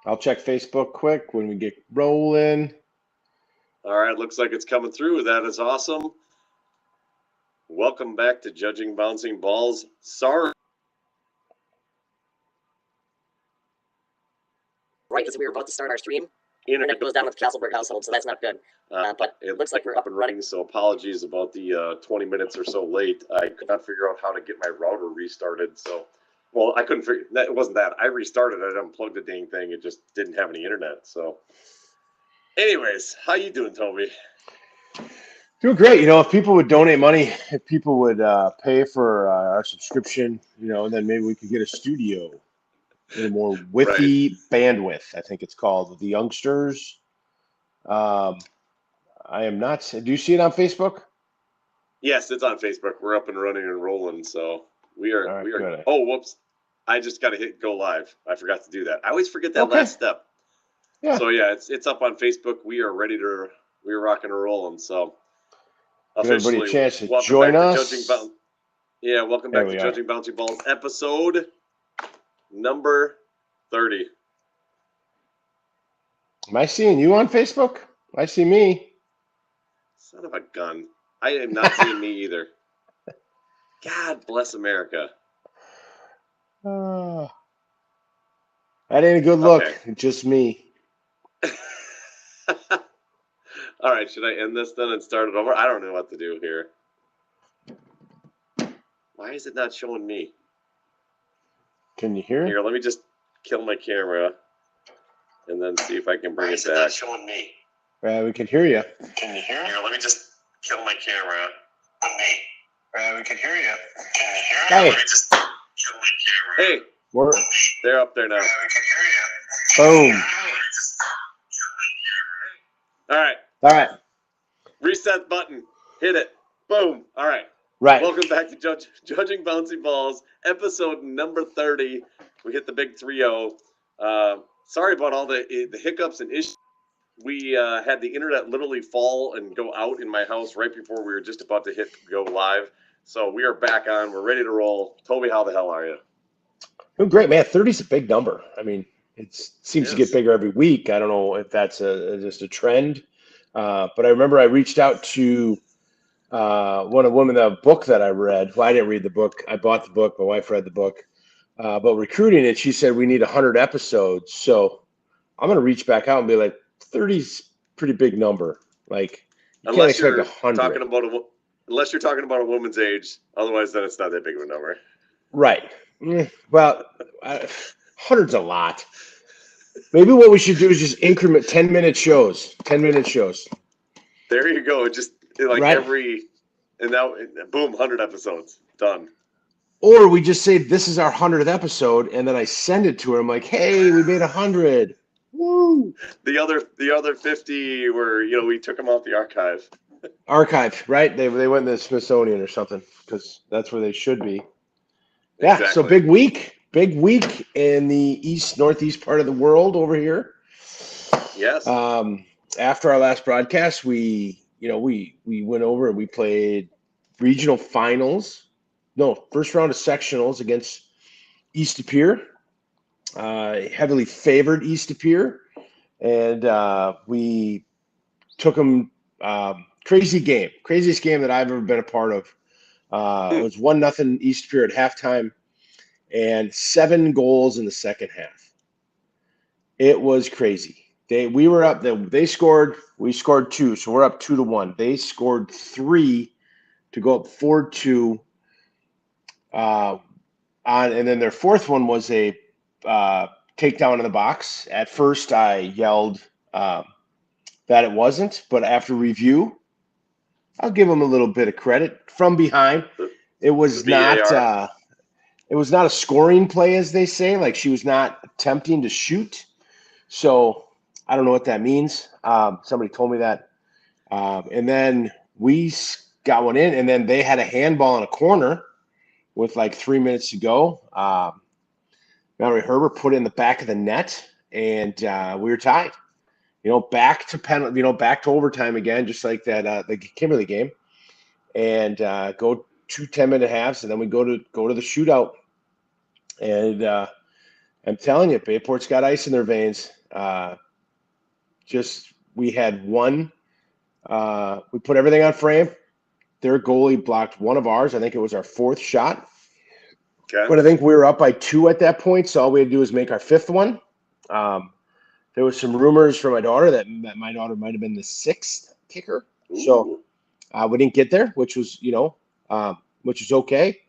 I'll check Facebook quick when we get rolling. All right, looks like it's coming through. That is awesome. Welcome back to Judging Bouncing Balls. Sorry. Right as we were about to start our stream, internet goes down with the Castleberg household, so that's not good. But it looks like we're up and running. So apologies about the 20 minutes or so late. I could not figure out how to get my router restarted. So, well, I couldn't figure that. It wasn't that. I restarted it, unplugged the dang thing. It just didn't have any internet. So, anyways, how you doing, Toby? Doing great. If people would donate money, if people would pay for our subscription, and then maybe we could get a studio, more withy bandwidth, I think it's called, with the youngsters. I am not. Do you see it on Facebook? Yes, it's on Facebook. We're up and running and rolling. So we are. Right, we are. good. Oh, whoops! I just got to hit go live. I forgot to do that. I always forget that last step. Yeah. So yeah, it's up on Facebook. We are ready to. We're rocking and rolling. So. Give everybody a chance to join us. Welcome back to Judging Bouncing Balls, episode number 30. Am I seeing you on Facebook? I see me. Son of a gun. I am not seeing me either. God bless America. That ain't a good look. Okay. It's just me. All right, should I end this then and start it over? I don't know what to do here. Why is it not showing me? Can you hear it? Here, let me just kill my camera and then see if I can bring it back. Why is it not showing me? We can hear you. Can you hear me? Here, let me just kill my camera. We can hear you. Can you hear me? Hey. Let me just kill my camera. Hey, they're up there now. We can hear you. Boom. All right. Reset button. Hit it. Boom. All right. Right. Welcome back to Judging Bouncing Balls, episode number 30. We hit the big 3-0. Sorry about all the hiccups and issues. We had the internet literally fall and go out in my house right before we were just about to hit go live. So we are back on. We're ready to roll. Toby, how the hell are you? Oh, great, man. 30 is a big number. I mean, it seems to get bigger every week. I don't know if that's just a trend. But I remember I reached out to one of the book that I read. Well, I didn't read the book. I bought the book. My wife read the book. But recruiting it, she said we need 100 episodes. So I'm going to reach back out and be like, 30's pretty big number. Like, you can't expect 100. Unless you're talking about a woman's age. Otherwise, then it's not that big of a number. Right. Well, 100's a lot. Maybe what we should do is just increment 10-minute shows. 10-minute shows. There you go. Just like and now, boom, 100 episodes. Done. Or we just say, this is our 100th episode, and then I send it to her. I'm like, hey, we made 100. Woo! The other 50 were, we took them off the archive. Archive, right? They went in the Smithsonian or something, because that's where they should be. Yeah, exactly. So big week in the northeast part of the world over here. Yes. After our last broadcast, we went over and we played regional finals. No, first round of sectionals against East De Pere, heavily favored East De Pere, and we took them. Craziest game that I've ever been a part of. It was 1-0 East De Pere at halftime, and 7 goals in the second half. It was crazy. We were up. They scored. We scored 2, so we're up 2-1. They scored 3 to go up 4-2. And then their fourth one was a takedown in the box. At first, I yelled that it wasn't, but after review, I'll give them a little bit of credit. From behind, it was not a scoring play, as they say. Like, she was not attempting to shoot. So I don't know what that means. Somebody told me that. And then we got one in, and then they had a handball in a corner with like 3 minutes to go. Mallory Herbert put it in the back of the net, and we were tied. Back to penalty. Back to overtime again, just like that the Kimberly game, and go 2 10-minute halves, and then we go to the shootout. And I'm telling you, Bayport's got ice in their veins. We had one. We put everything on frame. Their goalie blocked one of ours. I think it was our fourth shot. Okay. But I think we were up by 2 at that point, so all we had to do was make our fifth one. There was some rumors from my daughter that my daughter might have been the sixth kicker. Ooh. So we didn't get there, which was okay.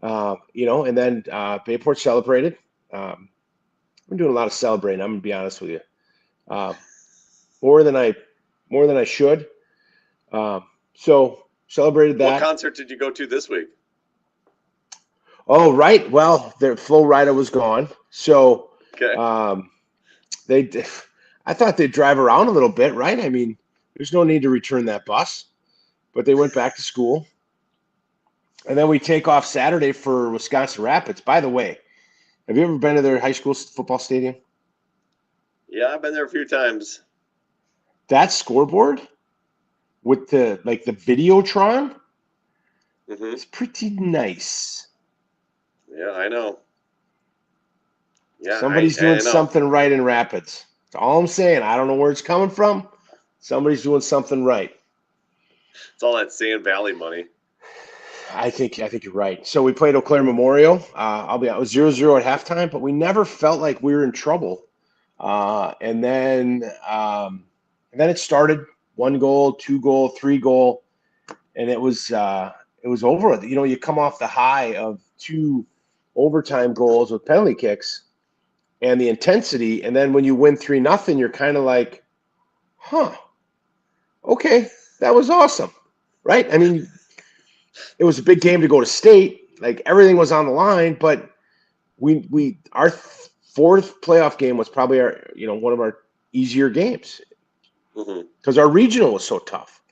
And then Bayport celebrated. I'm doing a lot of celebrating. I'm gonna be honest with you, more than I should. So celebrated that. What concert did you go to this week? Oh, right. Well, their Flo Rida was gone, so Okay. I thought they'd drive around a little bit, right? I mean, there's no need to return that bus, but they went back to school. And then we take off Saturday for Wisconsin Rapids. By the way, have you ever been to their high school football stadium? Yeah, I've been there a few times. That scoreboard with the Videotron, it's pretty nice. Yeah, I know. Yeah, Somebody's doing something right in Rapids. That's all I'm saying. I don't know where it's coming from. Somebody's doing something right. It's all that Sand Valley money. I think you're right. So we played Eau Claire Memorial. It was 0-0 at halftime, but we never felt like we were in trouble. And then it started 1 goal, 2 goal, 3 goal, and it was over. You know, you come off the high of 2 overtime goals with penalty kicks and the intensity, and then when you win 3-0, you're kind of like, okay, that was awesome, right? I mean, it was a big game to go to state. Like, everything was on the line, but our fourth playoff game was probably one of our easier games because our regional was so tough.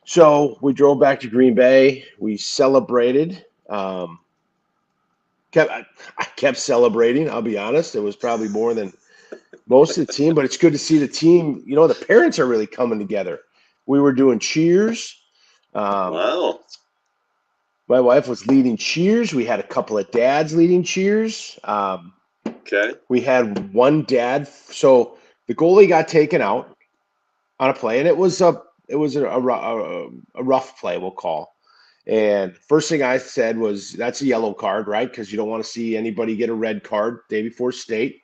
So we drove back to Green Bay. We celebrated. I kept celebrating. I'll be honest. It was probably more than most of the team, but it's good to see the team. You know, the parents are really coming together. We were doing cheers. Wow. My wife was leading cheers. We had a couple of dads leading cheers. Okay. We had one dad. So the goalie got taken out on a play, and it was a rough play, we'll call. And first thing I said was, that's a yellow card, right? Because you don't want to see anybody get a red card day before state.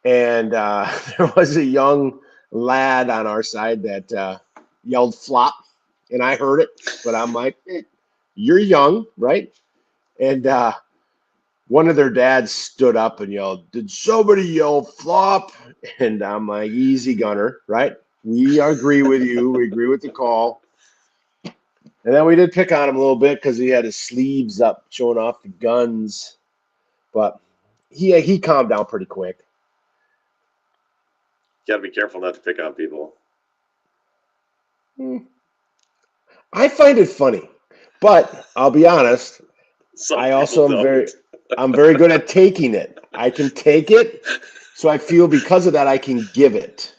And there was a young lad on our side that yelled flop, and I heard it, but I'm like, you're young, right? And one of their dads stood up and yelled, did somebody yell flop? And I'm like, easy, Gunner, right? We agree with you. We agree with the call. And then we did pick on him a little bit because he had his sleeves up, showing off the guns. But he calmed down pretty quick. You got to be careful not to pick on people. I find it funny, but I'll be honest. I also am I'm very good at taking it. I can take it, so I feel because of that I can give it.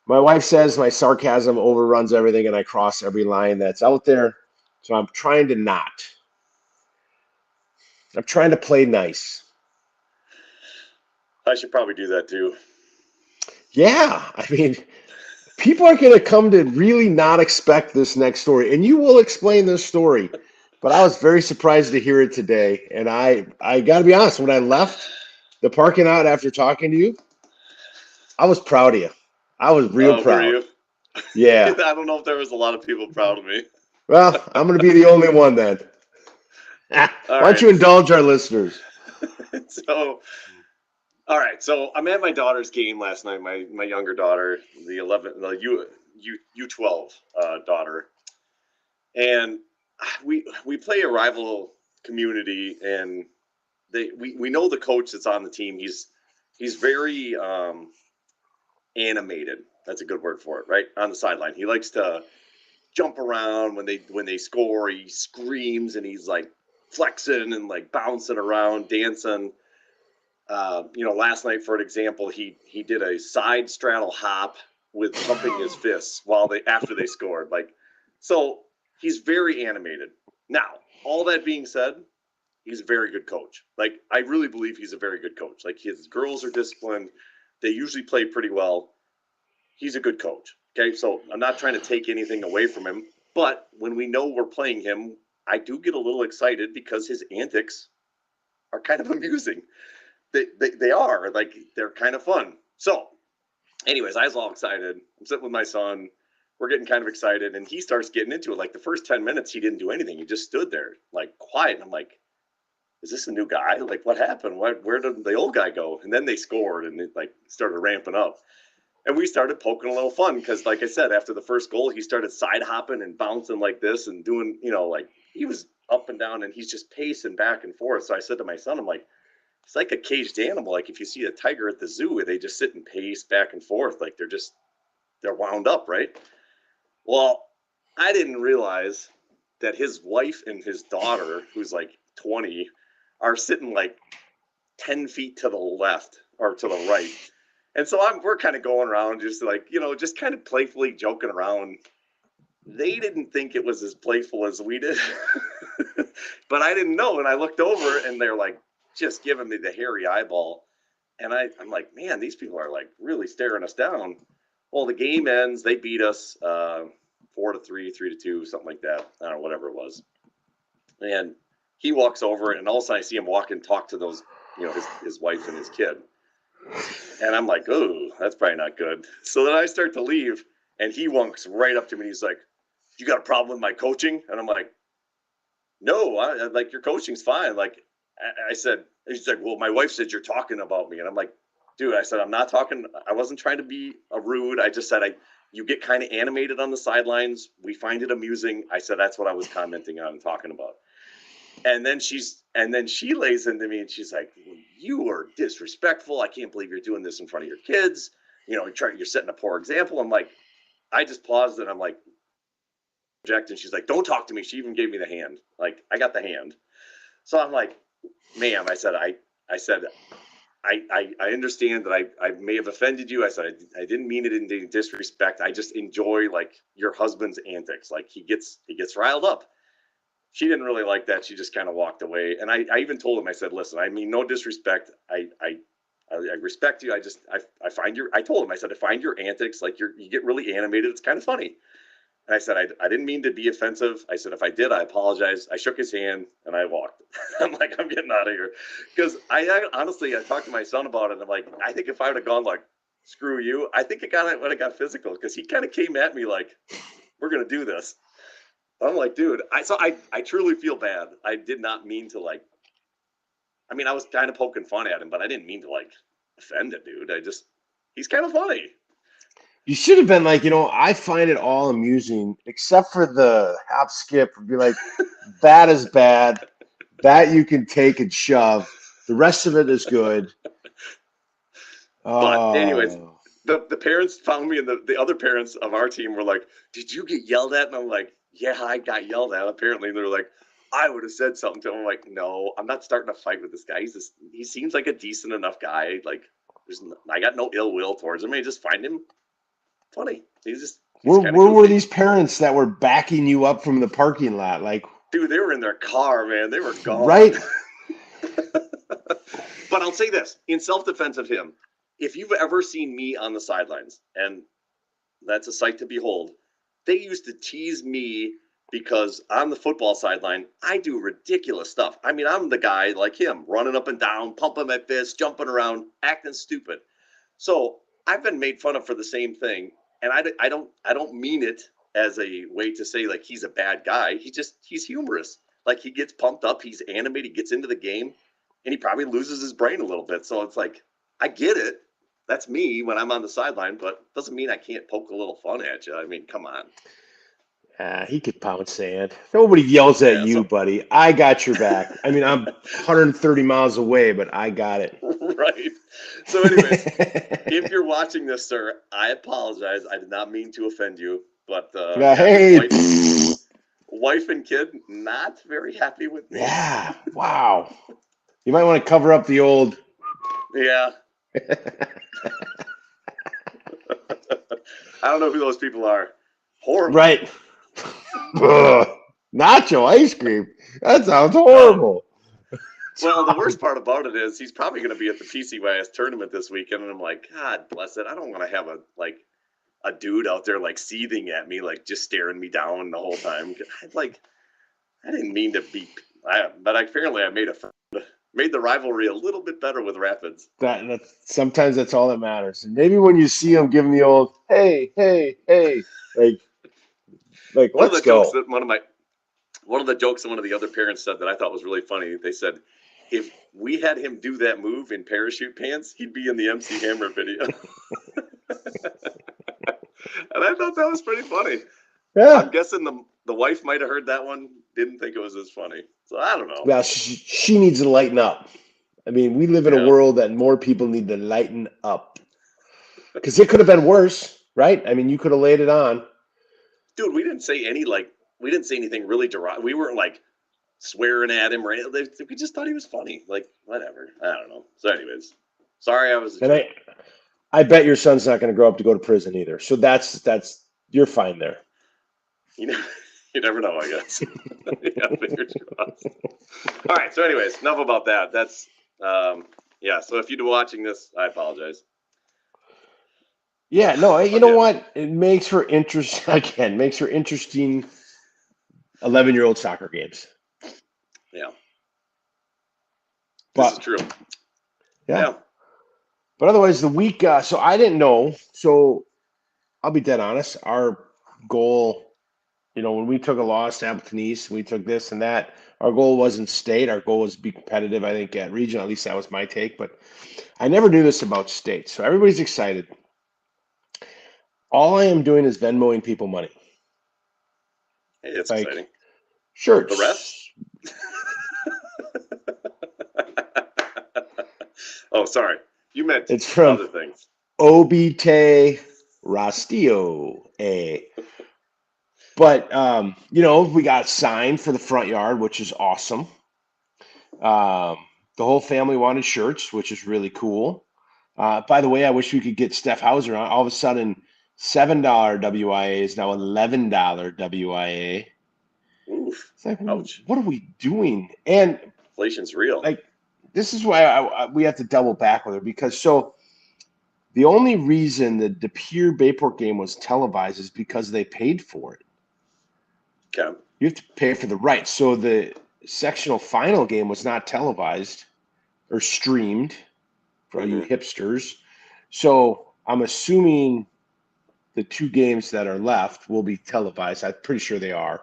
My wife says my sarcasm overruns everything, and I cross every line that's out there. So I'm trying to not. I'm trying to play nice. I should probably do that too. Yeah, I mean, people are going to come to really not expect this next story, and you will explain this story. But I was very surprised to hear it today, and I got to be honest. When I left the parking lot after talking to you, I was proud of you. I was real proud. Were you? Yeah. I don't know if there was a lot of people proud of me. Well, I'm going to be the only one then. Why don't you indulge our listeners? So, all right. So I'm at my daughter's game last night. My younger daughter, the U12 daughter, and we play a rival community, and we know the coach that's on the team. He's very animated. That's a good word for it, right? On the sideline, he likes to jump around when they score. He screams and he's like flexing and like bouncing around, dancing. Last night, for an example, he did a side straddle hop with pumping his fists after they scored. Like, so he's very animated. Now, all that being said, he's a very good coach. Like, I really believe he's a very good coach. Like, his girls are disciplined. They usually play pretty well. He's a good coach. Okay, so I'm not trying to take anything away from him, but when we know we're playing him, I do get a little excited because his antics are kind of amusing. They are, like, they're kind of fun. So anyways, I was all excited. I'm sitting with my son. We're getting kind of excited, and he starts getting into it. Like, the first 10 minutes, he didn't do anything. He just stood there, like, quiet. And I'm like, is this a new guy? Like, what happened? Where did the old guy go? And then they scored, and it, like, started ramping up. And we started poking a little fun because, like I said, after the first goal, he started side hopping and bouncing like this and doing, you know, like, he was up and down, and he's just pacing back and forth. So I said to my son, I'm like, it's like a caged animal. Like, if you see a tiger at the zoo, they just sit and pace back and forth. Like, they're wound up, right? Well, I didn't realize that his wife and his daughter, who's like 20, are sitting like 10 feet to the left or to the right. And so we're kind of going around just like, you know, just kind of playfully joking around. They didn't think it was as playful as we did, but I didn't know. And I looked over, and they're like just giving me the hairy eyeball. And I'm like, man, these people are like really staring us down. Well, the game ends. They beat us 4-3, 3-2, something like that. I don't know, whatever it was. And he walks over, and all of a sudden I see him walk and talk to those, you know, his wife and his kid. And I'm like, oh, that's probably not good. So then I start to leave, and he walks right up to me, and he's like, you got a problem with my coaching? And I'm like, no, I like, your coaching's fine. Like, I said, he's like, well, my wife said you're talking about me. And I'm like, dude, I said, I'm not talking. I wasn't trying to be rude. I just said, you get kind of animated on the sidelines. We find it amusing. I said, that's what I was commenting on and talking about. And then she lays into me, and she's like, you are disrespectful. I can't believe you're doing this in front of your kids. You know, you're setting a poor example. I'm like, I just paused, and I'm like, object. And she's like, don't talk to me. She even gave me the hand. Like, I got the hand. So I'm like, ma'am, I said, I understand that I may have offended you. I said, I didn't mean it in disrespect. I just enjoy, like, your husband's antics. Like, he gets riled up. She didn't really like that. She just kind of walked away. And I even told him, I said, listen, I mean, no disrespect. I respect you. I find I told him, I said, I find your antics, like, you get really animated. It's kind of funny. And I said, I didn't mean to be offensive. I said, if I did, I apologize. I shook his hand, and I walked. I'm like, I'm getting out of here. Because honestly, I talked to my son about it. And I'm like, I think if I would have gone like, screw you, I think it would have got physical. Because he kind of came at me like, we're going to do this. I'm like, dude, I truly feel bad. I did not mean to, like, I mean, I was kind of poking fun at him, but I didn't mean to, like, offend it, dude. He's kind of funny. You should have been like, you know, I find it all amusing, except for the hop skip. Be like, that is bad. That you can take and shove. The rest of it is good. But anyways, the parents found me, and the other parents of our team were like, did you get yelled at? And I'm like, yeah, I got yelled at, apparently. And they're like, I would have said something to him. I'm like, no, I'm not starting a fight with this guy. He seems like a decent enough guy. Like, I got no ill will towards him. I just find him funny. Where were these parents that were backing you up from the parking lot? Like, dude, they were in their car, man. They were gone. Right. But I'll say this, in self-defense of him, if you've ever seen me on the sidelines, and that's a sight to behold, they used to tease me because on the football sideline, I do ridiculous stuff. I mean, I'm the guy like him, running up and down, pumping my fist, jumping around, acting stupid. So I've been made fun of for the same thing, and I don't mean it as a way to say like he's a bad guy. He's humorous. Like, he gets pumped up, he's animated, gets into the game, and he probably loses his brain a little bit. So it's like, I get it. That's me when I'm on the sideline, but doesn't mean I can't poke a little fun at you. I mean, come on. He could pound sand. Nobody yells at you, buddy. I got your back. I mean, I'm 130 miles away, but I got it. Right. So anyways, if you're watching this, sir, I apologize. I did not mean to offend you, but hey, wife and kid, not very happy with me. Yeah. Wow. You might want to cover up the old. Yeah. I don't know who those people are. Horrible. Right. Nacho ice cream. That sounds horrible. Well, the worst part about it is he's probably going to be at the PCYS tournament this weekend, and I'm like, God bless it. I don't want to have a dude out there like seething at me, like just staring me down the whole time. I didn't mean to be, but apparently I made the rivalry a little bit better with Rapids. That sometimes that's all that matters. And maybe when you see him giving the old hey, like One of let's the go. jokes that one of the jokes that one of the other parents said that I thought was really funny. They said, if we had him do that move in parachute pants, he'd be in the MC Hammer video. And I thought that was pretty funny. Yeah. I'm guessing the wife might have heard that one, didn't think it was as funny. So I don't know. Well, she needs to lighten up. I mean, we live in a world that more people need to lighten up. Because it could have been worse, right? I mean, you could have laid it on. Dude, we didn't say anything really derogatory. We weren't like swearing at him or anything. We just thought he was funny. Like, whatever. I don't know. So anyways, sorry I was. And I bet your son's not going to grow up to go to prison either. So that's you're fine there. You never know, I guess. Yeah, fingers crossed. All right. So anyways, enough about that. That's yeah. So if you're watching this, I apologize. Yeah, no, you know what? It makes for interesting 11-year-old soccer games. Yeah. But, this is true. Yeah. But otherwise, the week, so I didn't know. So I'll be dead honest. Our goal, when we took a loss to Appleton East, we took this and that. Our goal wasn't state. Our goal was to be competitive, I think, at regional. At least that was my take. But I never knew this about state. So everybody's excited. All I am doing is Venmoing people money. Hey, it's exciting. Shirts. The rest? Oh, sorry. You meant it's from other things. Obite Rastio. But, we got signed for the front yard, which is awesome. The whole family wanted shirts, which is really cool. By the way, I wish we could get Steph Hauser on. All of a sudden, $7 WIA is now $11 WIA. Oof. It's like, ouch. What are we doing? And inflation's real. Like, this is why we have to double back with her, because the only reason the De Pere Bayport game was televised is because they paid for it. Okay. You have to pay for the rights. So the sectional final game was not televised or streamed for you hipsters. So I'm assuming the two games that are left will be televised. I'm pretty sure they are.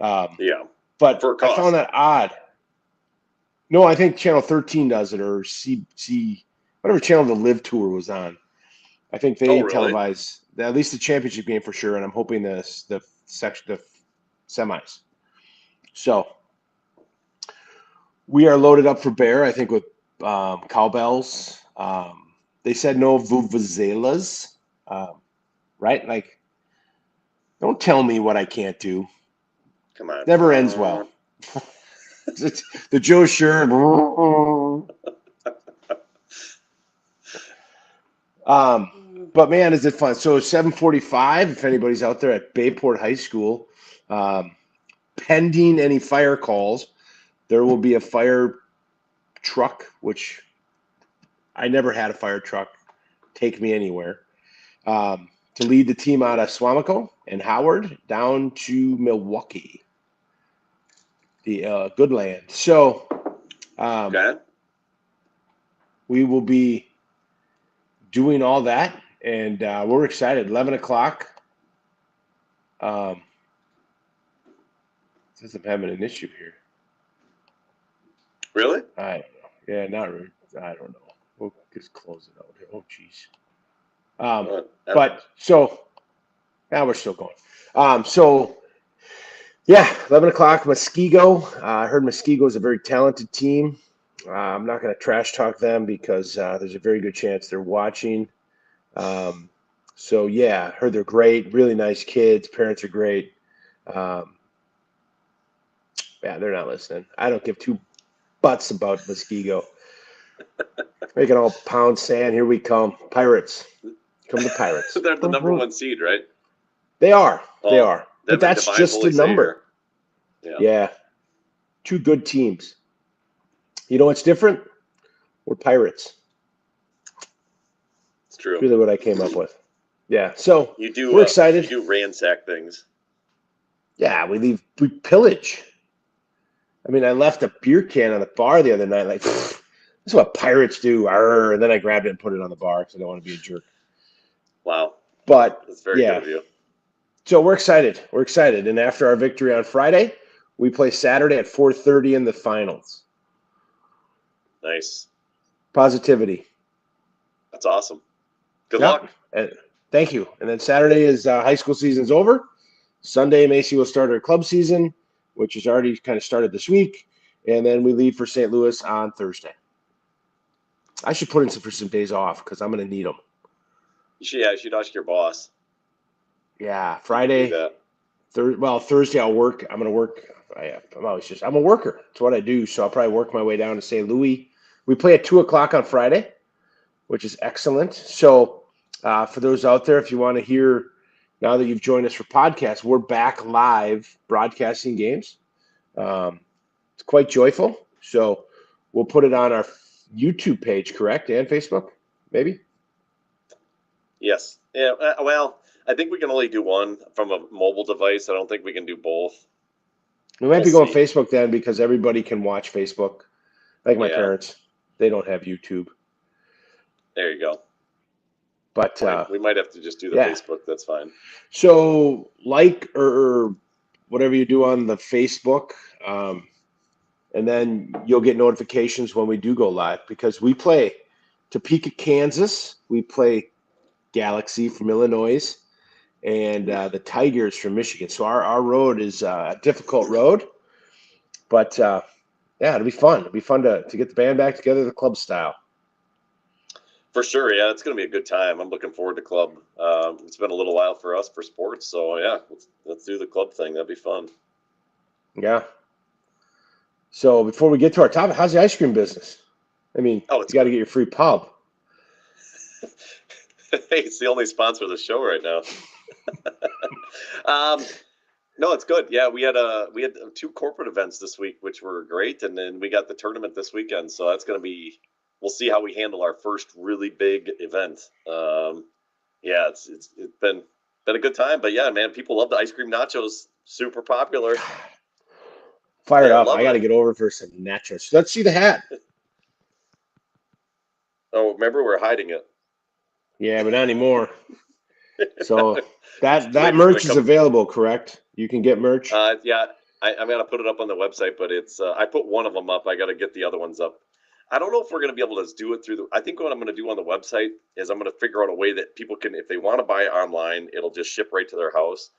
Yeah. But I found that odd. No, I think Channel 13 does it, or C whatever channel the Live Tour was on. I think they televise at least the championship game for sure, and I'm hoping the semis. So we are loaded up for Bear, I think, with cowbells. They said no vuvuzelas, right? Like, don't tell me what I can't do. Come on. Never ends well. The Joe Sure. But man, is it fun? So 7:45. If anybody's out there at Bayport High School, pending any fire calls, there will be a fire truck, which I never had a fire truck take me anywhere, to lead the team out of Swamico and Howard down to Milwaukee, the good land. So we will be doing all that, and we're excited. 11 o'clock. Says I'm having an issue here. Really? I don't know. Yeah, not really. I don't know. We'll just close it out here. Oh, geez. But so now we're still going. So yeah, 11 o'clock, Muskego. I heard Muskego is a very talented team. I'm not going to trash talk them because there's a very good chance they're watching. So yeah, heard they're great, really nice kids. Parents are great. Yeah, they're not listening. I don't give two butts about Muskego. Making all pound sand. Here we come. Pirates. Come to Pirates. They're the number one seed, right? They are. They are. But that's just a number. Yeah. Yeah. Two good teams. You know what's different? We're Pirates. It's true. Really what I came up with. Yeah, so You do. we're excited. You do ransack things. Yeah, we pillage. I mean, I left a beer can on the bar the other night. Like, this is what pirates do. Arr, and then I grabbed it and put it on the bar because I don't want to be a jerk. Wow. But that's very good of you. So we're excited. We're excited. And after our victory on Friday, we play Saturday at 4:30 in the finals. Nice. Positivity. That's awesome. Good luck. And thank you. And then Saturday is high school season's over. Sunday, Macy will start her club season, which has already kind of started this week. And then we leave for St. Louis on Thursday. I should put in for some days off because I'm going to need them. You should ask your boss. Yeah, Friday. Thursday I'll work. I'm going to work. I'm a worker. It's what I do. So I'll probably work my way down to St. Louis. We play at 2:00 on Friday, which is excellent. So for those out there, if you want to hear, now that you've joined us for podcasts, we're back live broadcasting games. It's quite joyful. So we'll put it on our YouTube page, correct? And Facebook, maybe? Yes. Yeah. Well, I think we can only do one from a mobile device. I don't think we can do both. We might be going Facebook then because everybody can watch Facebook. Like my parents, they don't have YouTube. There you go. But we might have to just do the Facebook. That's fine. So or whatever you do on the Facebook, and then you'll get notifications when we do go live because we play Topeka, Kansas. We play Galaxy from Illinois and the Tigers from Michigan. So our road is a difficult road, but it'll be fun. It'll be fun to get the band back together, the club style. For sure, yeah, it's going to be a good time. I'm looking forward to club. It's been a little while for us for sports, so yeah, let's do the club thing. That'd be fun. Yeah. So before we get to our topic, how's the ice cream business? I mean, you got to get your free pub. Hey, it's the only sponsor of the show right now. No, it's good. Yeah, we had 2 corporate events this week, which were great, and then we got the tournament this weekend. So that's going to be. We'll see how we handle our first really big event. It's been a good time, but yeah, man, people love the ice cream nachos. Super popular. Fired up! I got to get over for some nachos. Let's see the hat. Oh, remember we're hiding it. Yeah, but not anymore. So that merch is available, correct? You can get merch. Yeah, I'm gonna put it up on the website, but it's I put one of them up. I got to get the other ones up. I don't know if we're going to be able to do it through I think what I'm going to do on the website is I'm going to figure out a way that people can, if they want to buy it online, it'll just ship right to their house.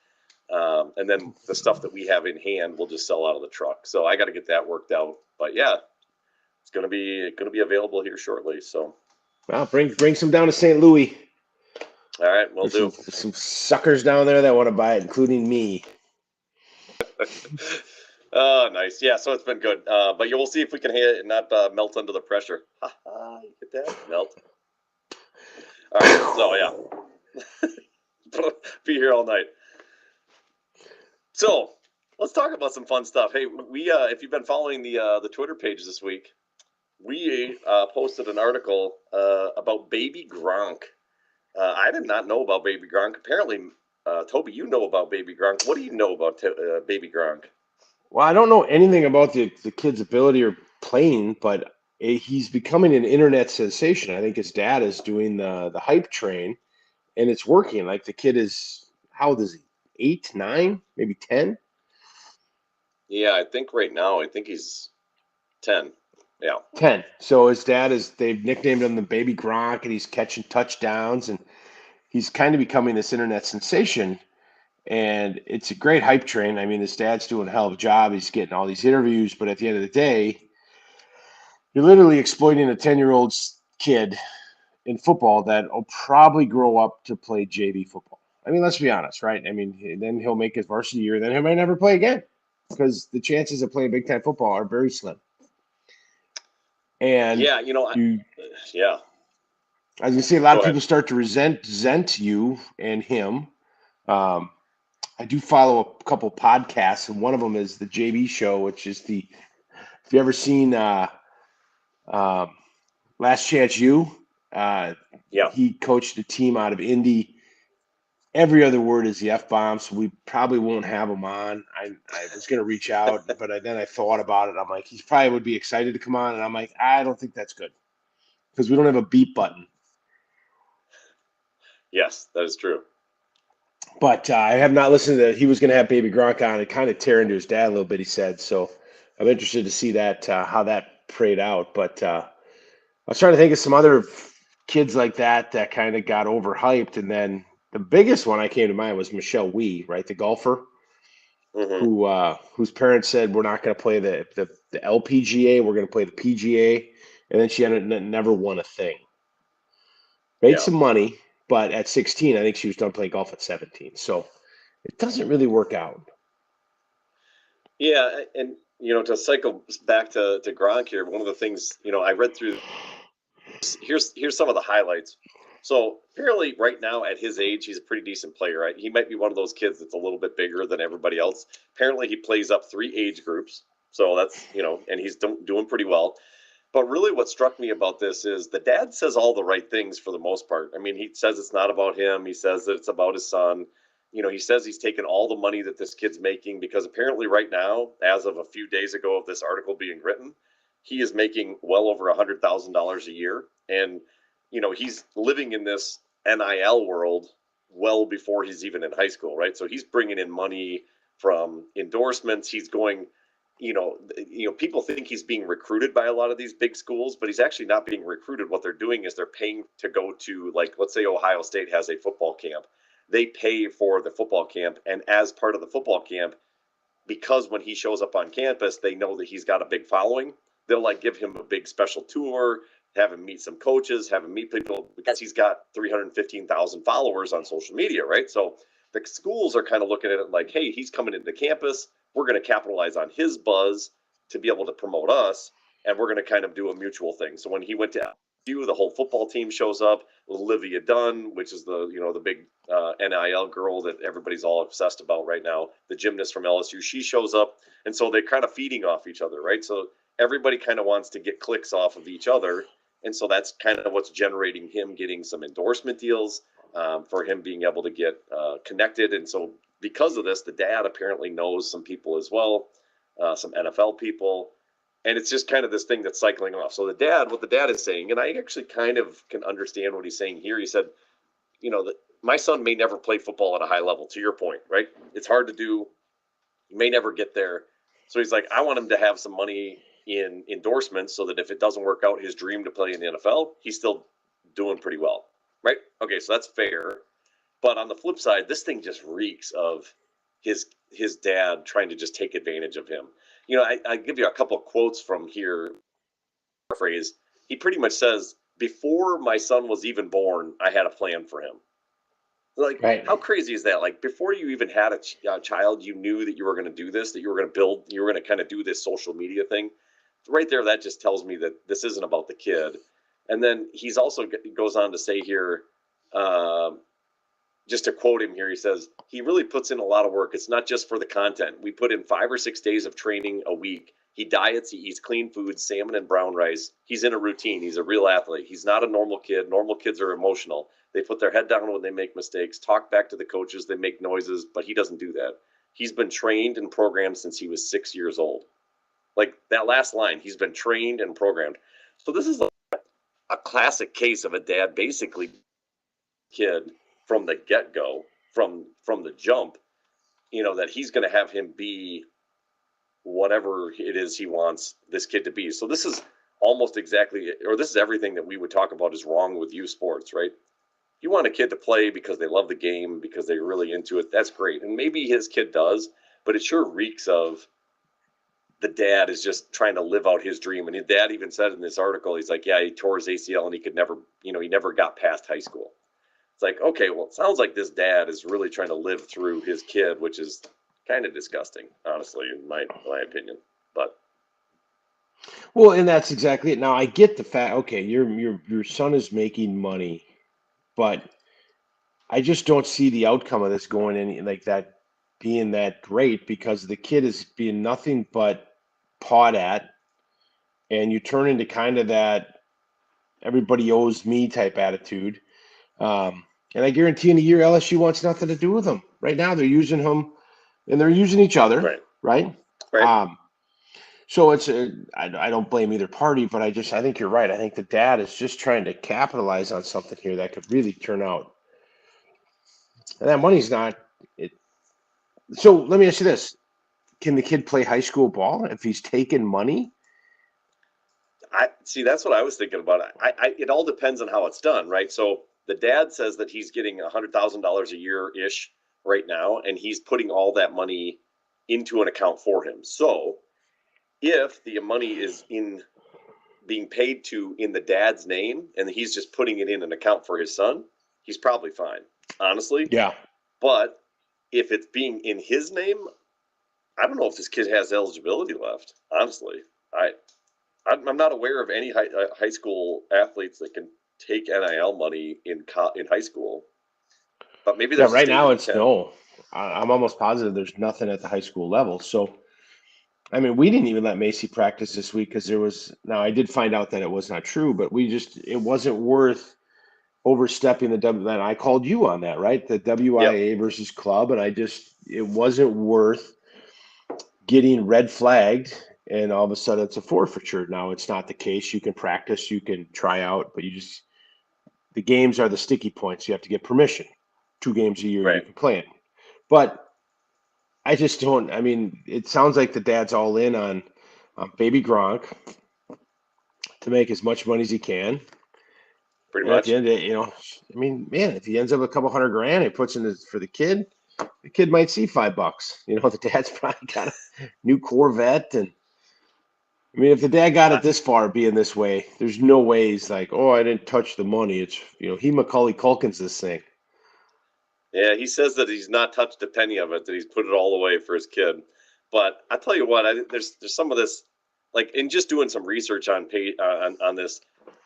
And then the stuff that we have in hand will just sell out of the truck. So I got to get that worked out. But yeah, it's going to be available here shortly. So, well, bring some down to St. Louis. All right, we'll do. Some suckers down there that want to buy it, including me. Oh, nice. Yeah, so it's been good. But you will see if we can hit it and not melt under the pressure. You get that? Melt. All right, so yeah. Be here all night. So let's talk about some fun stuff. Hey, we if you've been following the Twitter page this week, we posted an article about Baby Gronk. I did not know about Baby Gronk. Apparently, Toby, you know about Baby Gronk. What do you know about Baby Gronk? Well, I don't know anything about the kid's ability or playing, but he's becoming an internet sensation. I think his dad is doing the hype train, and it's working. Like the kid is, how old is he? 8, 9, maybe 10? Yeah, I think right now, he's 10. Yeah. 10. So his dad they've nicknamed him the Baby Gronk, and he's catching touchdowns, and he's kind of becoming this internet sensation. And it's a great hype train. I mean, his dad's doing a hell of a job. He's getting all these interviews, but at the end of the day, you're literally exploiting a 10-year-old kid in football that will probably grow up to play JV football. I mean, let's be honest, right? I mean, then he'll make his varsity year, then he might never play again because the chances of playing big-time football are very slim. And yeah, yeah. As you see, a lot of people start to resent you and him. I do follow a couple podcasts, and one of them is the JV Show, which is if you ever seen Last Chance U. Yeah. He coached a team out of Indy. Every other word is the F-bomb, so we probably won't have him on. I was going to reach out, but then I thought about it. I'm like, he probably would be excited to come on, and I'm like, I don't think that's good because we don't have a beep button. Yes, that is true. But I have not listened to. He was going to have Baby Gronk on and kind of tear into his dad a little bit. He said so. I'm interested to see that how that played out. But I was trying to think of some other kids like that kind of got overhyped, and then the biggest one I came to mind was Michelle Wie, right, the golfer, whose parents said we're not going to play the LPGA, we're going to play the PGA, and then she never won a thing. Made some money, but at 16, I think she was done playing golf at 17. So it doesn't really work out. Yeah, and to cycle back to Gronk here, one of the things I read through. Here's some of the highlights. So apparently, right now at his age, he's a pretty decent player. Right, he might be one of those kids that's a little bit bigger than everybody else. Apparently, he plays up 3 age groups, so that's and he's doing pretty well. But really, what struck me about this is the dad says all the right things for the most part. I mean, he says it's not about him. He says that it's about his son. He says he's taken all the money that this kid's making because apparently, right now, as of a few days ago of this article being written, he is making well over $100,000 a year, and he's living in this NIL world well before he's even in high school, right? So he's bringing in money from endorsements. He's going people think he's being recruited by a lot of these big schools, but he's actually not being recruited. What they're doing is they're paying to go to, like, let's say Ohio State has a football camp. They pay for the football camp, and as part of the football camp, because when he shows up on campus, they know that he's got a big following. They'll like give him a big special tour, have him meet some coaches, have him meet people because he's got 315,000 followers on social media, right? So the schools are kind of looking at it like, hey, he's coming into campus. We're going to capitalize on his buzz to be able to promote us, and we're going to kind of do a mutual thing. So when he went to LSU, the whole football team shows up. Olivia Dunn, which is the big NIL girl that everybody's all obsessed about right now, the gymnast from LSU, she shows up, and so they're kind of feeding off each other, right? So everybody kind of wants to get clicks off of each other, and so that's kind of what's generating him getting some endorsement deals, for him being able to get connected. And so because of this, the dad apparently knows some people as well, some NFL people, and it's just kind of this thing that's cycling off. So what the dad is saying, and I actually kind of can understand what he's saying here. He said, that my son may never play football at a high level, to your point, right? It's hard to do. You may never get there. So he's like, I want him to have some money in endorsements so that if it doesn't work out his dream to play in the NFL, he's still doing pretty well, right? Okay, so that's fair. But on the flip side, this thing just reeks of his dad trying to just take advantage of him. I give you a couple of quotes from here. Phrase. He pretty much says, before my son was even born, I had a plan for him. Like, right. How crazy is that? Like, before you even had a child, you knew that you were going to do this, that you were going to build, you were going to kind of do this social media thing. Right there, that just tells me that this isn't about the kid. And then he's also goes on to say here, just to quote him here, he says, he really puts in a lot of work. It's not just for the content. We put in 5 or 6 days of training a week. He diets, he eats clean food, salmon and brown rice. He's in a routine. He's a real athlete. He's not a normal kid. Normal kids are emotional. They put their head down when they make mistakes, talk back to the coaches, they make noises, but he doesn't do that. He's been trained and programmed since he was 6 years old. Like that last line, he's been trained and programmed. So this is a classic case of a dad basically kid from the get-go, from the jump, that he's going to have him be whatever it is he wants this kid to be. So this is almost exactly, or this is everything that we would talk about is wrong with youth sports, right? You want a kid to play because they love the game, because they're really into it. That's great. And maybe his kid does, but it sure reeks of the dad is just trying to live out his dream. And his dad even said in this article, he's like, yeah, he tore his ACL and he could never, he never got past high school. It's like, okay, well, it sounds like this dad is really trying to live through his kid, which is kind of disgusting, honestly, in my opinion. But well, and that's exactly it. Now I get the fact. Okay, your son is making money, but I just don't see the outcome of this going any like that being that great because the kid is being nothing but pawed at and you turn into kind of that everybody owes me type attitude. And I guarantee in a year, LSU wants nothing to do with them. Right now, they're using him, and they're using each other, right? Right. So I don't blame either party, but I think you're right. I think the dad is just trying to capitalize on something here that could really turn out. And that money's not it. So let me ask you this: can the kid play high school ball if he's taking money? I see. That's what I was thinking about. It all depends on how it's done, right? So the dad says that he's getting $100,000 a year ish right now, and he's putting all that money into an account for him. So if the money is being paid to in the dad's name, and he's just putting it in an account for his son, he's probably fine, honestly. Yeah. But if it's being in his name, I don't know if this kid has eligibility left. Honestly, I'm not aware of any high school athletes that can take NIL money in high school. But maybe there's right now it's no. I'm almost positive there's nothing at the high school level. So, I mean, we didn't even let Macy practice this week because there was. Now I did find out that it was not true, but it wasn't worth overstepping the W. And I called you on that, right? The WIA versus club, and it wasn't worth getting red flagged, and all of a sudden it's a forfeiture. Now it's not the case. You can practice, you can try out, but the games are the sticky points. You have to get permission. 2 games a year you can play it. But I just don't. I mean, it sounds like the dad's all in on baby Gronk to make as much money as he can. Pretty much. At the end of it, I mean, man, if he ends up with a couple $100,000, he puts in for the kid might see $5. The dad's probably got a new Corvette, and I mean, if the dad got it this far, being this way, there's no way he's like, oh, I didn't touch the money. It's he Macaulay Culkin's this thing. Yeah, he says that he's not touched a penny of it, that he's put it all away for his kid. But I tell you what, there's some of this, like in just doing some research on this,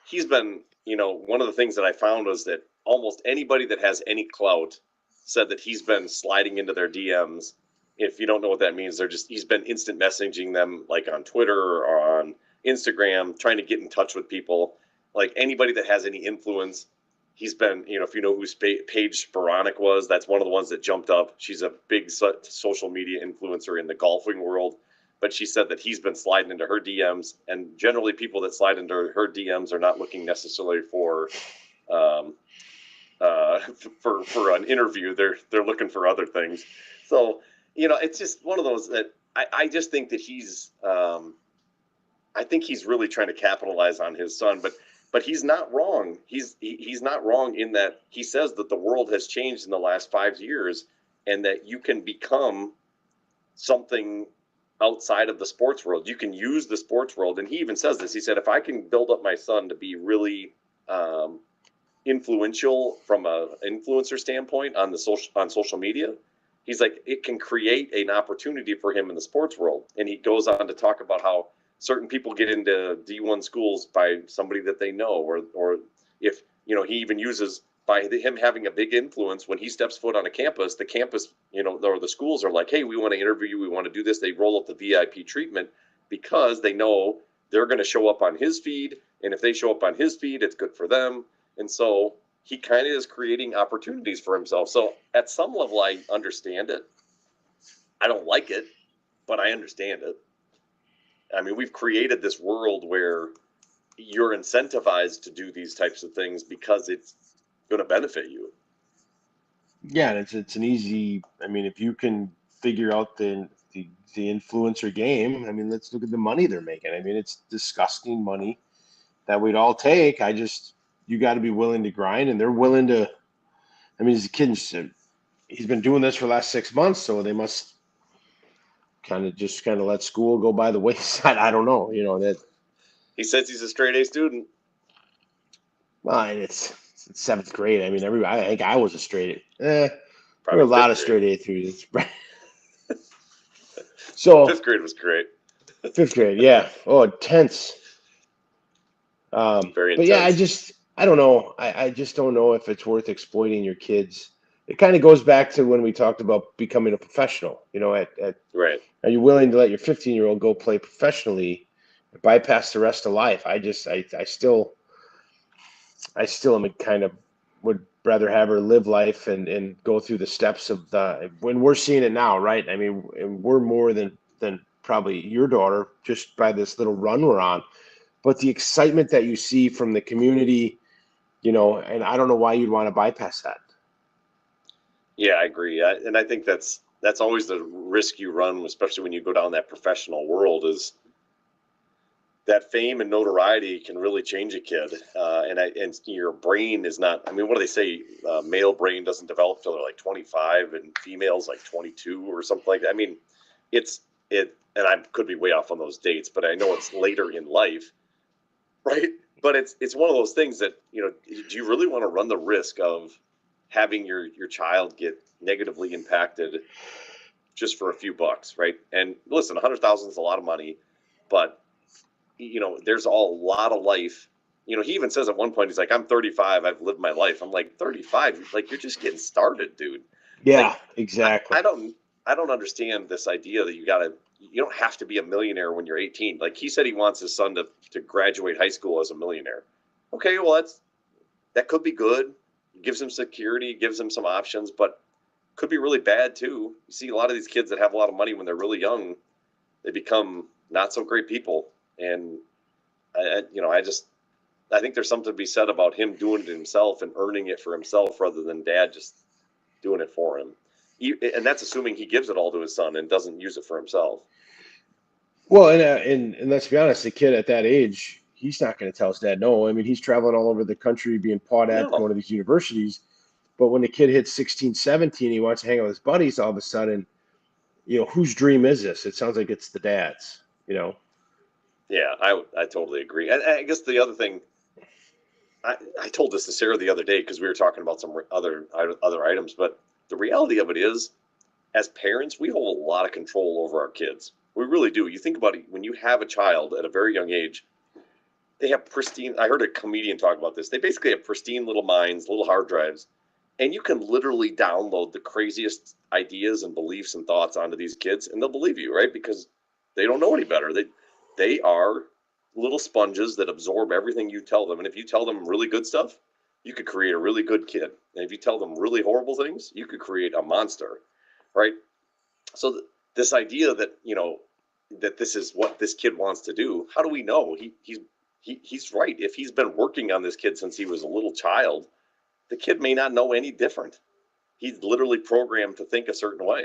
he's been, one of the things that I found was that almost anybody that has any clout said that he's been sliding into their DMs. If you don't know what that means, he's been instant messaging them, like on Twitter or on Instagram, trying to get in touch with people. Like anybody that has any influence. He's been, if you know who Paige Spiranac was, that's one of the ones that jumped up. She's a big social media influencer in the golfing world. But she said that he's been sliding into her DMs. And generally people that slide into her DMs are not looking necessarily for an interview. They're looking for other things. So, it's just one of those that I just think that I think he's really trying to capitalize on his son. But he's not wrong. He's not wrong in that he says that the world has changed in the last 5 years, and that you can become something outside of the sports world. You can use the sports world, and he even says this. He said, if I can build up my son to be really influential from an influencer standpoint on social media, he's like, it can create an opportunity for him in the sports world. And he goes on to talk about how certain people get into D1 schools by somebody that they know, or if, he even uses by him having a big influence when he steps foot on a campus, the campus, or the schools are like, hey, we want to interview you. We want to do this. They roll up the VIP treatment because they know they're going to show up on his feed. And if they show up on his feed, it's good for them. And so he kind of is creating opportunities for himself. So at some level, I understand it. I don't like it, but I understand it. I mean, we've created this world where you're incentivized to do these types of things because it's going to benefit you. Yeah, and it's an easy. I mean, if you can figure out the influencer game, I mean, let's look at the money they're making. I mean, it's disgusting money that we'd all take. You got to be willing to grind, and they're willing to. I mean, he's a kid. He's been doing this for the last 6 months, so they must kind of let school go by the wayside. I don't know. That he says he's a straight A student. Well, it's 7th grade. I mean, I think I was a straight A. There were a lot of straight A through this. So 5th grade was great. 5th grade, yeah. Oh, intense. Very intense. But yeah, I don't know. I just don't know if it's worth exploiting your kids. It kind of goes back to when we talked about becoming a professional. Right. Are you willing to let your 15-year-old go play professionally bypass the rest of life. I still am kind of would rather have her live life and go through the steps of when we're seeing it now, right? I mean, we're more than probably your daughter just by this little run we're on, but the excitement that you see from the community, and I don't know why you'd want to bypass that. Yeah, I agree. And I think that's always the risk you run, especially when you go down that professional world, is that fame and notoriety can really change a kid. And your brain is not, I mean, what do they say? Male brain doesn't develop till they're like 25 and females like 22 or something like that. I mean, and I could be way off on those dates, but I know it's later in life, right? But it's one of those things that, do you really want to run the risk of having your child get negatively impacted just for a few bucks, right? And listen, 100,000 is a lot of money, but there's a lot of life. He even says at one point, he's like, I'm 35, I've lived my life. I'm like, 35? Like, you're just getting started, dude. Yeah, like, exactly. I don't understand this idea that you don't have to be a millionaire when you're 18. Like, he said he wants his son to graduate high school as a millionaire. Okay, well, that could be good. Gives him security, gives him some options, but could be really bad too. You see a lot of these kids that have a lot of money when they're really young, they become not so great people. And I think there's something to be said about him doing it himself and earning it for himself rather than dad just doing it for him. And that's assuming he gives it all to his son and doesn't use it for himself. Well, and let's be honest, the kid at that age, he's not going to tell his dad no. I mean, he's traveling all over the country being taught at one of these universities. But when the kid hits 16, 17, he wants to hang out with his buddies all of a sudden, whose dream is this? It sounds like it's the dad's, Yeah, I totally agree. And I guess the other thing, I told this to Sarah the other day because we were talking about some other items, but the reality of it is, as parents, we hold a lot of control over our kids. We really do. You think about it, when you have a child at a very young age, they have pristine, I heard a comedian talk about this. They basically have pristine little minds, little hard drives, and you can literally download the craziest ideas and beliefs and thoughts onto these kids, and they'll believe you, right? Because they don't know any better. They are little sponges that absorb everything you tell them. And if you tell them really good stuff, you could create a really good kid. And if you tell them really horrible things, you could create a monster, right? So this idea that, that this is what this kid wants to do, how do we know? He's right. If he's been working on this kid since he was a little child, the kid may not know any different. He's literally programmed to think a certain way.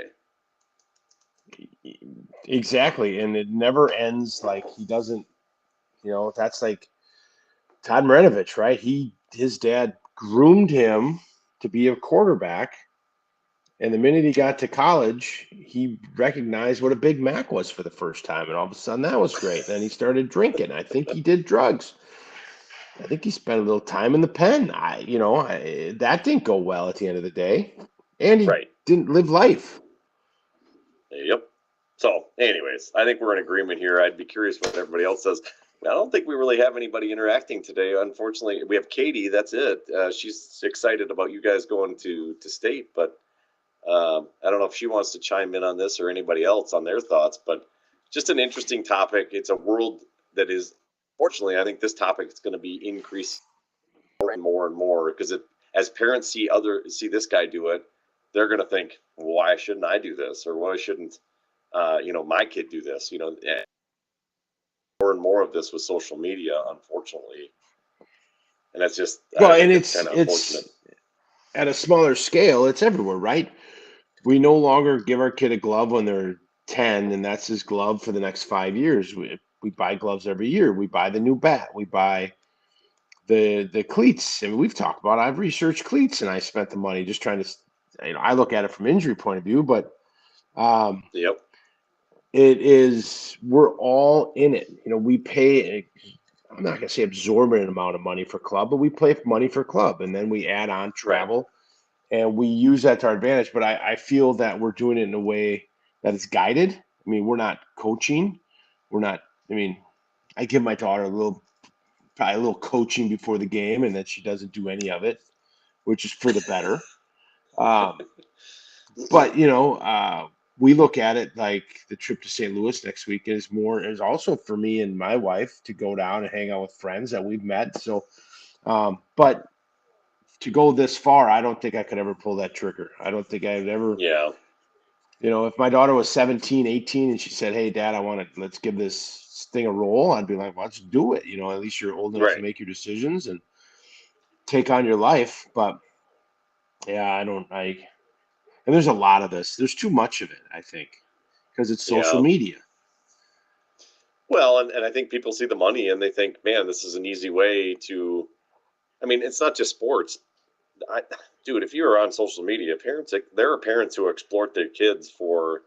Exactly. And it never ends. Like, he doesn't, that's like Todd Marinovich, right? His dad groomed him to be a quarterback. And the minute he got to college, he recognized what a Big Mac was for the first time. And all of a sudden, that was great. Then he started drinking. I think he did drugs. I think he spent a little time in the pen. That didn't go well at the end of the day. And he didn't live life. Yep. So, anyways, I think we're in agreement here. I'd be curious what everybody else says. I don't think we really have anybody interacting today. Unfortunately, we have Katie. That's it. She's excited about you guys going to state, but I don't know if she wants to chime in on this or anybody else on their thoughts. But just an interesting topic. It's a world that is, fortunately, I think this topic is going to be increasing more and more because as parents see this guy do it, they're going to think, well, why shouldn't I do this, or why shouldn't my kid do this? More and more of this with social media, unfortunately, and that's just it's kind of unfortunate. At a smaller scale, it's everywhere, right? We no longer give our kid a glove when they're 10, and that's his glove for the next 5 years. We buy gloves every year. We buy the new bat. We buy the cleats. I mean, we've talked about. I've researched cleats, and I spent the money just trying to. I look at it from injury point of view, but yep. It is, we're all in it. We pay, I'm not going to say absorbent amount of money for club, but we pay money for club, and then we add on travel, and we use that to our advantage. But I feel that we're doing it in a way that is guided. I mean, we're not coaching. I give my daughter a little coaching before the game, and then she doesn't do any of it, which is for the better. But we look at it like the trip to St. Louis next week is also for me and my wife to go down and hang out with friends that we've met. So, but to go this far, I don't think I could ever pull that trigger. I don't think I'd ever, Yeah. if my daughter was 17, 18 and she said, "Hey dad, let's give this thing a roll," I'd be like, "Well, let's do it." At least you're old enough to Right. make your decisions and take on your life. But yeah, and there's a lot of this. There's too much of it, I think, because it's social Yeah. media. Well, and I think people see the money and they think, man, this is an easy way to. I mean, it's not just sports. Dude, if you're on social media, there are parents who exploit their kids for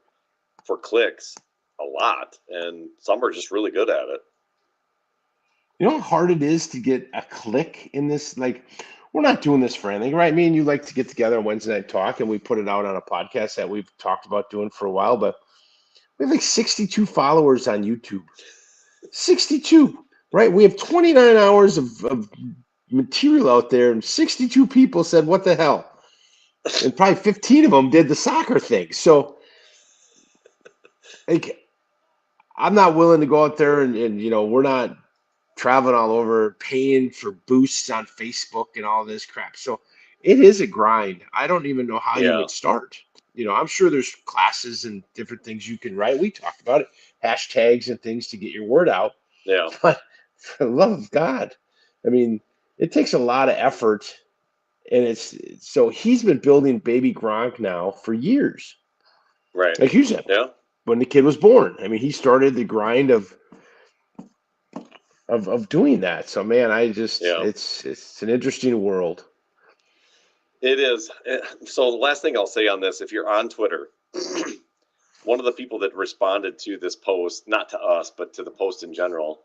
clicks a lot, and some are just really good at it. You know how hard it is to get a click in this? Like, we're not doing this for anything, right? Me and you like to get together on Wednesday night talk, and we put it out on a podcast that we've talked about doing for a while, but we have like 62 followers on YouTube. 62, right? We have 29 hours of material out there, and 62 people said, "What the hell?" And probably 15 of them did the soccer thing. So, like, I'm not willing to go out there and we're not traveling all over paying for boosts on Facebook and all this crap. So it is a grind. I don't even know how you Yeah. would start. I'm sure there's classes and different things you can write. We talked about it, hashtags and things to get your word out. Yeah. But for the love of God, I mean, it takes a lot of effort. And so he's been building baby Gronk now for years. Right. Like you said, Yeah. when the kid was born. I mean, he started the grind of doing that. So man, it's an interesting world. It is. So the last thing I'll say on this, if you're on Twitter, one of the people that responded to this post, not to us, but to the post in general,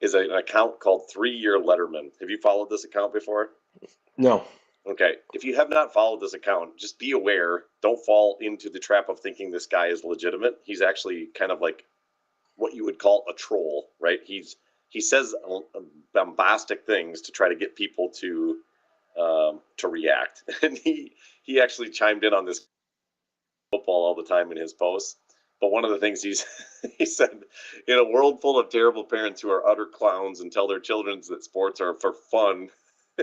is an account called 3 Year Letterman. Have you followed this account before? No. Okay. If you have not followed this account, just be aware. Don't fall into the trap of thinking this guy is legitimate. He's actually kind of like what you would call a troll, right? He says bombastic things to try to get people to react. And he actually chimed in on this football all the time in his posts. But one of the things he said, in a world full of terrible parents who are utter clowns and tell their children that sports are for fun,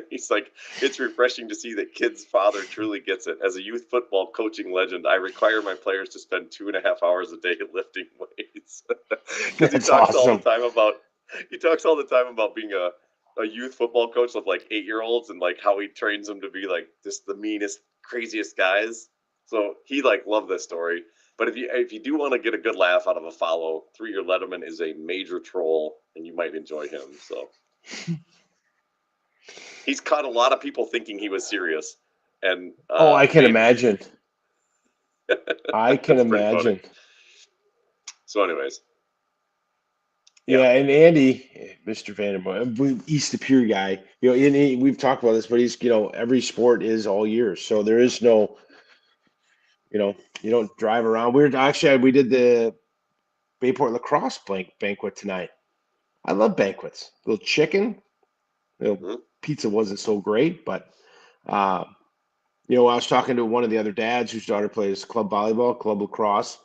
he's like, it's refreshing to see that kid's father truly gets it. As a youth football coaching legend, I require my players to spend 2.5 hours a day lifting weights. Because he talks all the time about being a youth football coach of like 8-year-olds and like how he trains them to be like just the meanest, craziest guys. So he like loved this story. But if you do want to get a good laugh out of a follow, 3 Year Letterman is a major troll, and you might enjoy him. So he's caught a lot of people thinking he was serious. And I can imagine. I can imagine. So, anyways. Yeah, and Andy, Mr. Vanderbilt, he's the pure guy. We've talked about this, but he's every sport is all year, so there is no. You don't drive around. We did the Bayport lacrosse banquet tonight. I love banquets. A little chicken. Pizza wasn't so great, but I was talking to one of the other dads whose daughter plays club volleyball, club lacrosse,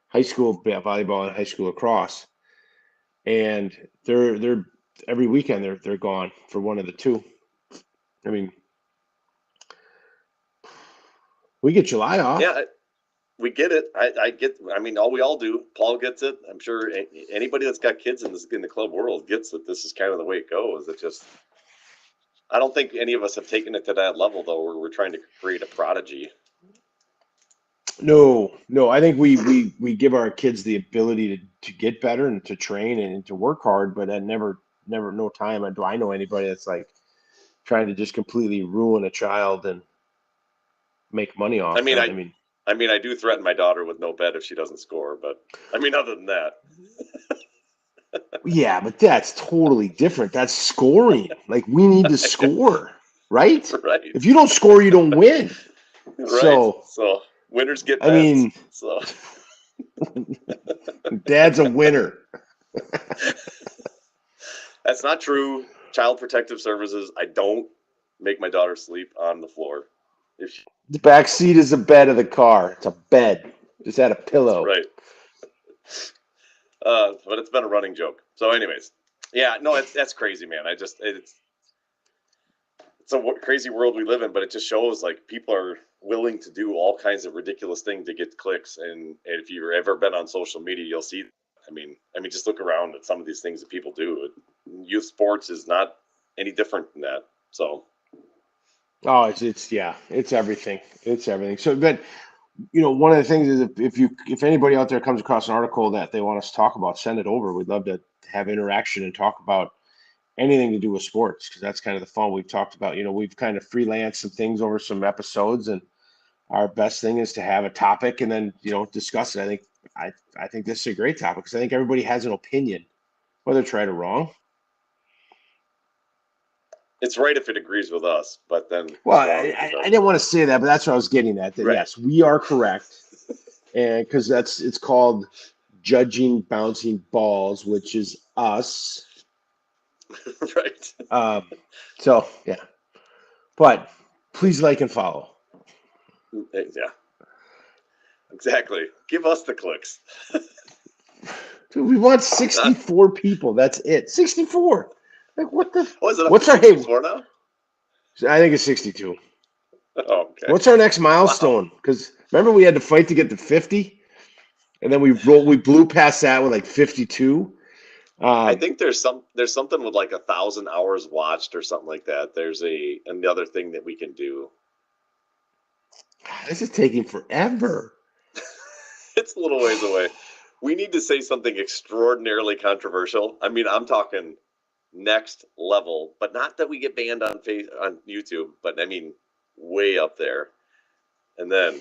high school volleyball, and high school lacrosse, and they're every weekend they're gone for one of the two. I mean, we get July off. Yeah. We get it. We all do. Paul gets it. I'm sure anybody that's got kids in the club world gets that this is kind of the way it goes. I don't think any of us have taken it to that level though, where we're trying to create a prodigy. No. I think we give our kids the ability to get better and to train and to work hard, but at never no time do I know anybody that's like trying to just completely ruin a child and make money off. I do threaten my daughter with no bet if she doesn't score, but other than that. Yeah, but that's totally different. That's scoring. Like we need to score, right? Right. If you don't score, you don't win. Right. So winners get bets. So Dad's a winner. That's not true. Child Protective Services. I don't make my daughter sleep on the floor. The back seat is a bed of the car. It's a bed. Is that a pillow? Right. But it's been a running joke. So, anyways, yeah, no, that's crazy, man. It's a crazy world we live in, but it just shows like people are willing to do all kinds of ridiculous things to get clicks. And if you've ever been on social media, you'll see. I mean, just look around at some of these things that people do. Youth sports is not any different than that. So. Oh, it's everything. It's everything. So, but one of the things is if anybody out there comes across an article that they want us to talk about, send it over. We'd love to have interaction and talk about anything to do with sports, because that's kind of the fun. We've talked about, we've kind of freelanced some things over some episodes, and our best thing is to have a topic and then discuss it. I think this is a great topic because I think everybody has an opinion, whether it's right or wrong. It's right if it agrees with us, but then. Well, I didn't want to say that, but that's what I was getting at. That right. Yes, we are correct, and because it's called Judging Bouncing Balls, which is us. Right. So yeah, but please like and follow. Yeah. Exactly. Give us the clicks. Dude, we want 64 people. That's it. 64. Like what the? Oh, is it up to 64 now? I think it's 62. Oh, okay. What's our next milestone? Because remember we had to fight to get to 50, and then we blew past that with like 52. I think there's something with like 1,000 hours watched or something like that. There's another thing that we can do. This is taking forever. It's a little ways away. We need to say something extraordinarily controversial. I'm talking next level, but not that we get banned on YouTube, but way up there. And then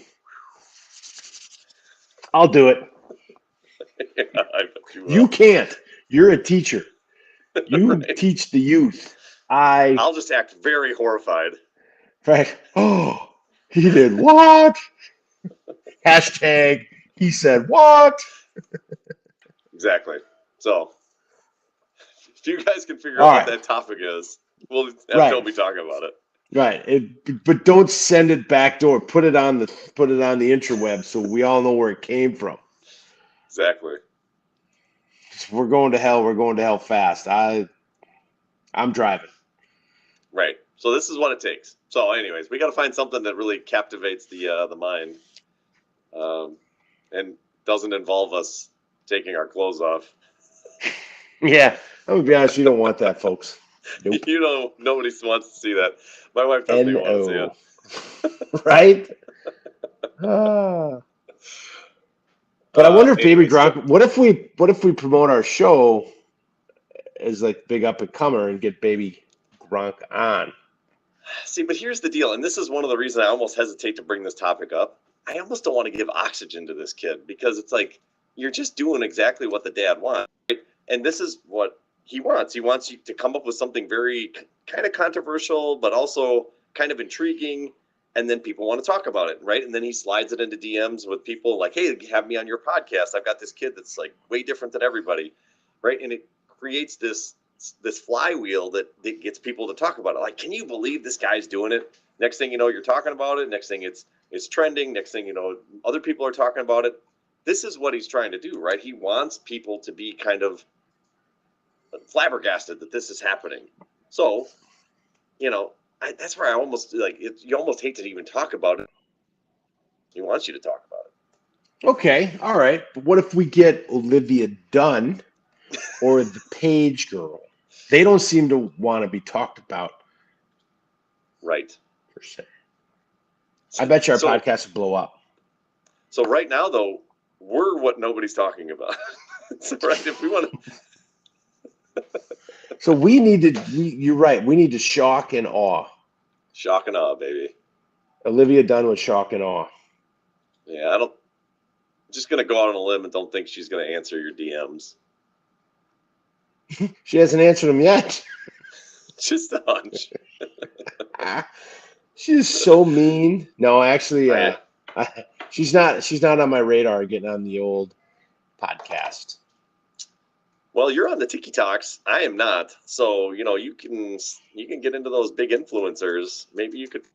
I'll do it. Yeah, I bet you will. You can't. You're a teacher. You right. Teach the youth. I'll just act very horrified. Right. Oh, he did what? Hashtag he said what? Exactly. So if you guys can figure out what that topic is, we'll have be talking about it. Right. But don't send it backdoor. Put it on the interweb so we all know where it came from. Exactly. If we're going to hell. We're going to hell fast. I'm driving. Right. So this is what it takes. So, anyways, we got to find something that really captivates the mind, and doesn't involve us taking our clothes off. Yeah, I'm gonna be honest. You don't want that, folks. Nope. Nobody wants to see that. My wife doesn't even want to see it. Right? But I wonder if Baby Gronk. What if we promote our show as like big up and comer and get Baby Gronk on? See, but here's the deal, and this is one of the reasons I almost hesitate to bring this topic up. I almost don't want to give oxygen to this kid because it's like you're just doing exactly what the dad wants, right? And this is what he wants. He wants you to come up with something very kind of controversial, but also kind of intriguing. And then people want to talk about it, right? And then he slides it into DMs with people like, hey, have me on your podcast. I've got this kid that's like way different than everybody, right? And it creates this flywheel that gets people to talk about it. Like, can you believe this guy's doing it? Next thing you know, you're talking about it. Next thing it's trending. Next thing you know, other people are talking about it. This is what he's trying to do, right? He wants people to be kind of flabbergasted that this is happening. So, that's where I almost you almost hate to even talk about it. He wants you to talk about it. Okay. All right. But what if we get Olivia Dunn or the Page girl? They don't seem to want to be talked about. Right. Per se. I bet you our podcast will blow up. So right now, though, we're what nobody's talking about. So right, if we want to. So we need to. You're right. We need to shock and awe. Shock and awe, baby. Olivia Dunn with shock and awe. Yeah, I'm just gonna go out on a limb and don't think she's gonna answer your DMs. She hasn't answered them yet. Just a hunch. She's so mean. No, actually, she's not. She's not on my radar. Getting on the old podcast. Well, you're on the TikToks. I am not. So you can get into those big influencers. Maybe you could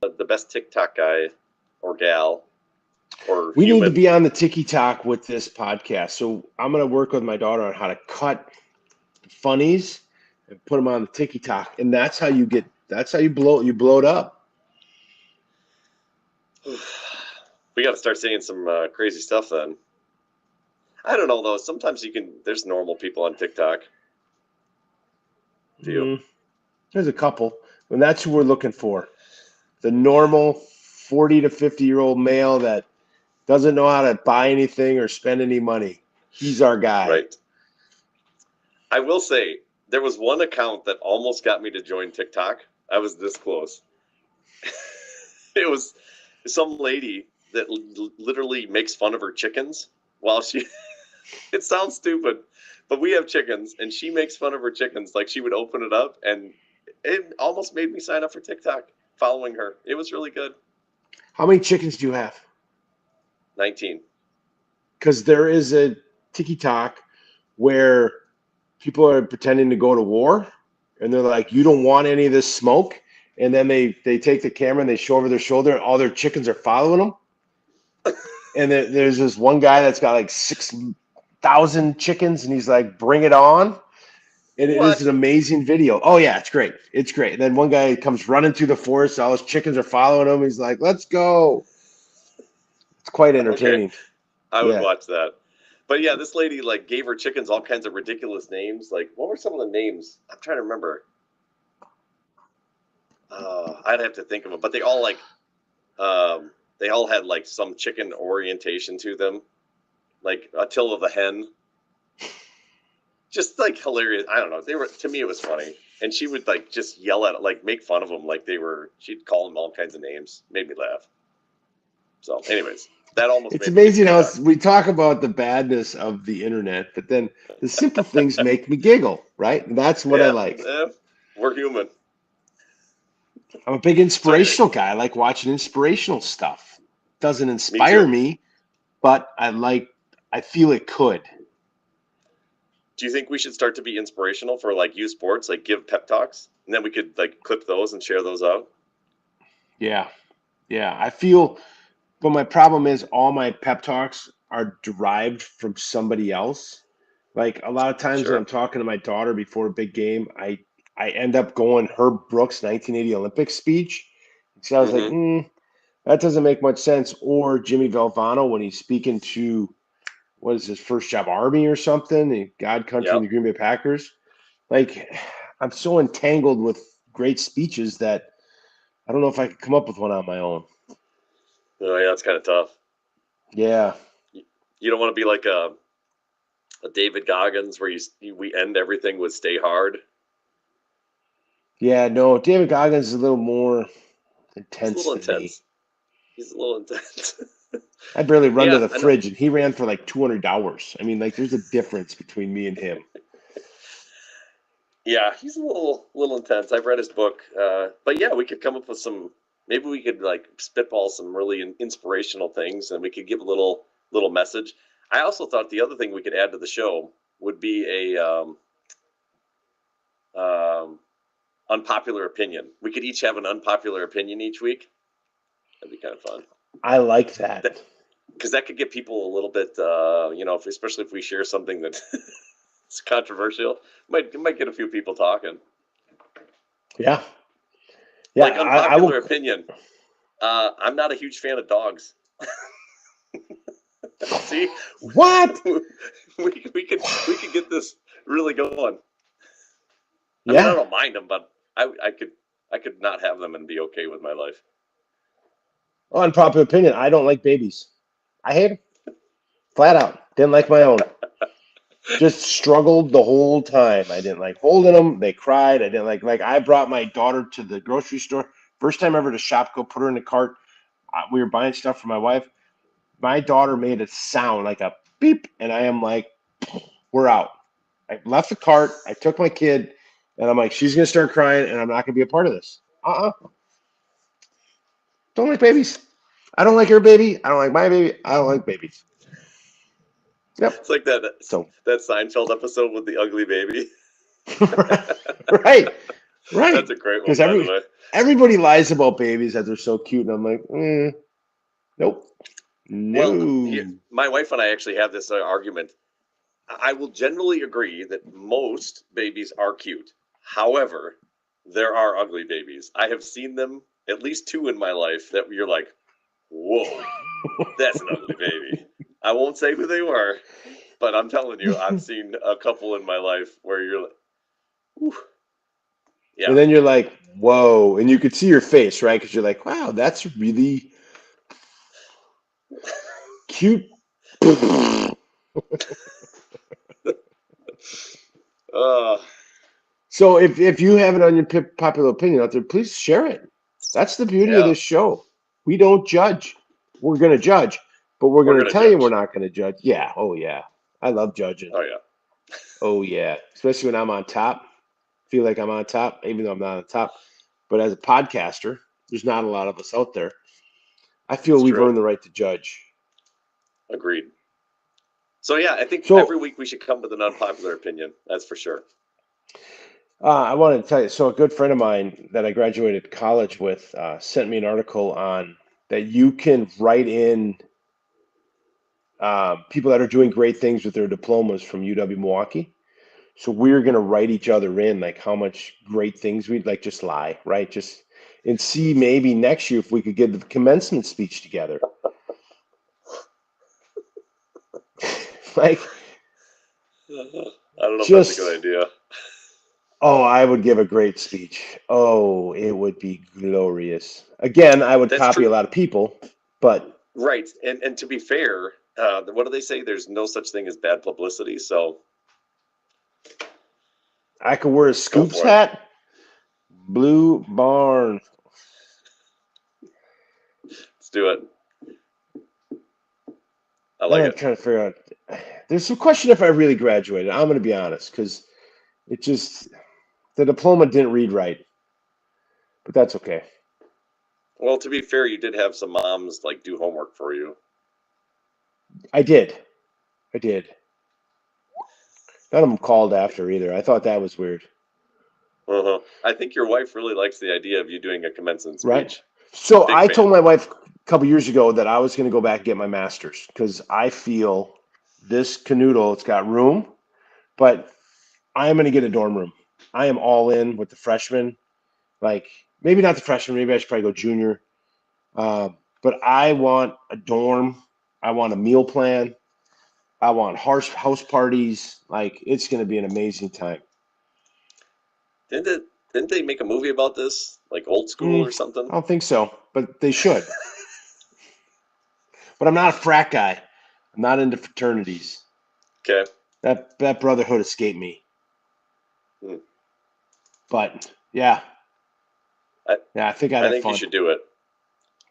the best TikTok guy or gal. or We human. need to be on the TikTok with this podcast. So I'm going to work with my daughter on how to cut funnies and put them on the TikTok. And that's how you blow it up. We got to start saying some crazy stuff then. I don't know though. Sometimes there's normal people on TikTok. There's a couple. And that's who we're looking for. The normal 40 to 50-year-old male that doesn't know how to buy anything or spend any money. He's our guy. Right. I will say, there was one account that almost got me to join TikTok. I was this close. It was some lady that literally makes fun of her chickens while she... It sounds stupid, but we have chickens, and she makes fun of her chickens. Like, she would open it up, and it almost made me sign up for TikTok following her. It was really good. How many chickens do you have? 19. Because there is a TikTok where people are pretending to go to war, and they're like, you don't want any of this smoke. And then they take the camera and they show over their shoulder, and all their chickens are following them. And there's this one guy that's got like 6,000 chickens, and he's like, bring it on. And it is an amazing video. Oh, yeah, it's great. It's great. And then one guy comes running through the forest. All his chickens are following him. He's like, let's go. It's quite entertaining. Okay. I would watch that. But yeah, this lady like gave her chickens all kinds of ridiculous names. Like, what were some of the names? I'm trying to remember. I'd have to think of them. But they all had like some chicken orientation to them. Like Attila the hen. Just like hilarious. I don't know. To me, it was funny. And she would like just yell at it, like make fun of them. Like she'd call them all kinds of names. Made me laugh. So anyways, that almost. It's amazing how we talk about the badness of the internet, but then the simple things make me giggle, right? And that's what I like. Yeah, we're human. I'm a big inspirational guy. I like watching inspirational stuff. Doesn't inspire me, but I feel it could. Do you think we should start to be inspirational for like youth sports, like give pep talks, and then we could like clip those and share those out? Yeah. I feel, but my problem is all my pep talks are derived from somebody else. Like a lot of times when I'm talking to my daughter before a big game, I end up going Herb Brooks' 1980 Olympics speech. So I was like, that doesn't make much sense. Or Jimmy Valvano when he's speaking to, what is his first job, Army or something, the God Country and the Green Bay Packers. Like, I'm so entangled with great speeches that I don't know if I could come up with one on my own. Oh, yeah, it's kind of tough. Yeah. You don't want to be like a David Goggins where we end everything with stay hard. Yeah, no, David Goggins is a little more intense. He's a little intense. I barely run to the fridge, and he ran for like 200 hours. I mean, like, there's a difference between me and him. Yeah, he's a little intense. I've read his book. But yeah, we could come up with maybe we could like spitball some really inspirational things, and we could give a little message. I also thought the other thing we could add to the show would be a unpopular opinion. We could each have an unpopular opinion each week. That'd be kind of fun. I like that. Because that could get people a little bit, especially if we share something that is controversial. It might get a few people talking. Yeah. Like unpopular opinion. I'm not a huge fan of dogs. See? What? we could get this really going. I Yeah. mean, I don't mind them, but I could not have them and be okay with my life. Unpopular opinion. I don't like babies. I hate them. Flat out. Didn't like my own. Just struggled the whole time. I didn't like holding them. They cried. I didn't like I brought my daughter to the grocery store. First time ever to Shopko, put her in the cart. We were buying stuff for my wife. My daughter made a sound like a beep, and I am like, we're out. I left the cart. I took my kid, and I'm like, she's going to start crying, and I'm not going to be a part of this. Don't like babies. I don't like your baby. I don't like my baby. I don't like babies. Yep. It's like that Seinfeld episode with the ugly baby. Right. That's a great one, by the way. Everybody lies about babies that they're so cute, and I'm like, nope. No. Well, my wife and I actually have this argument. I will generally agree that most babies are cute. However, there are ugly babies. I have seen them, at least 2 in my life, that you're like, whoa, that's an ugly baby. I won't say who they were, but I'm telling you, I've seen a couple in my life where you're like, whew. Yeah. And then you're like, whoa. And you could see your face, right? Because you're like, wow, that's really cute. So if you have it on your popular opinion out there, please share it. That's the beauty of this show. We don't judge. We're going to judge, but we're going to tell you we're not going to judge. Yeah. Oh, yeah. I love judging. Oh, yeah. Oh, yeah. Especially when I'm on top. Feel like I'm on top, even though I'm not on top. But as a podcaster, there's not a lot of us out there. I feel we've earned the right to judge. Agreed. So, yeah, I think every week we should come with an unpopular opinion. That's for sure. I wanted to tell you, so a good friend of mine that I graduated college with sent me an article on that you can write in people that are doing great things with their diplomas from UW-Milwaukee. So we're going to write each other in, like how much great things we'd like, just lie, right? Just and see maybe next year if we could get the commencement speech together. Like, I don't know if that's a good idea. Oh, I would give a great speech. Oh, it would be glorious. Again, I would copy a lot of people, but right. And to be fair, what do they say? There's no such thing as bad publicity. So I could wear a Scoops hat. Blue Barn. Let's do it. I like it. I'm trying to figure out. There's some question if I really graduated. I'm going to be honest, because it just the diploma didn't read right, but that's okay. Well, to be fair, you did have some moms like do homework for you. I did. None of them called after either. I thought that was weird. I think your wife really likes the idea of you doing a commencement speech. Right. So I told my wife a couple years ago that I was going to go back and get my master's because I feel this canoodle, it's got room, but I am going to get a dorm room. I am all in with the freshmen. Like, maybe not the freshman. Maybe I should probably go junior. But I want a dorm. I want a meal plan. I want house parties. Like, it's going to be an amazing time. Didn't they make a movie about this, like Old School or something? I don't think so, but they should. But I'm not a frat guy. I'm not into fraternities. Okay. That brotherhood escaped me. But yeah, I think I'd have fun. You should do it.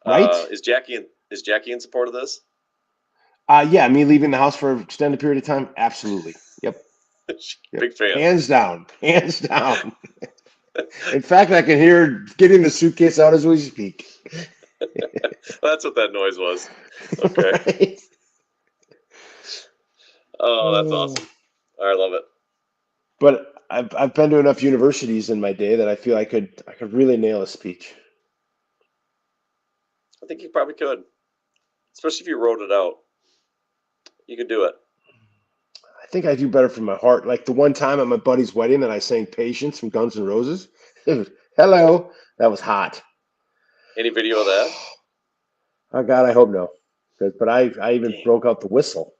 Right? Is Jackie in support of this? Yeah, me leaving the house for an extended period of time. Absolutely. Yep. Big fan. Hands down. In fact, I can hear her getting the suitcase out as we speak. That's what that noise was. Okay. Right? Oh, that's awesome. I love it. But I've been to enough universities in my day that I feel I could really nail a speech. I think you probably could, especially if you wrote it out. You could do it. I think I do better from my heart. Like the one time at my buddy's wedding that I sang "Patience" from Guns N' Roses. Hello, that was hot. Any video of that? Oh God, I hope no. But I even broke out the whistle.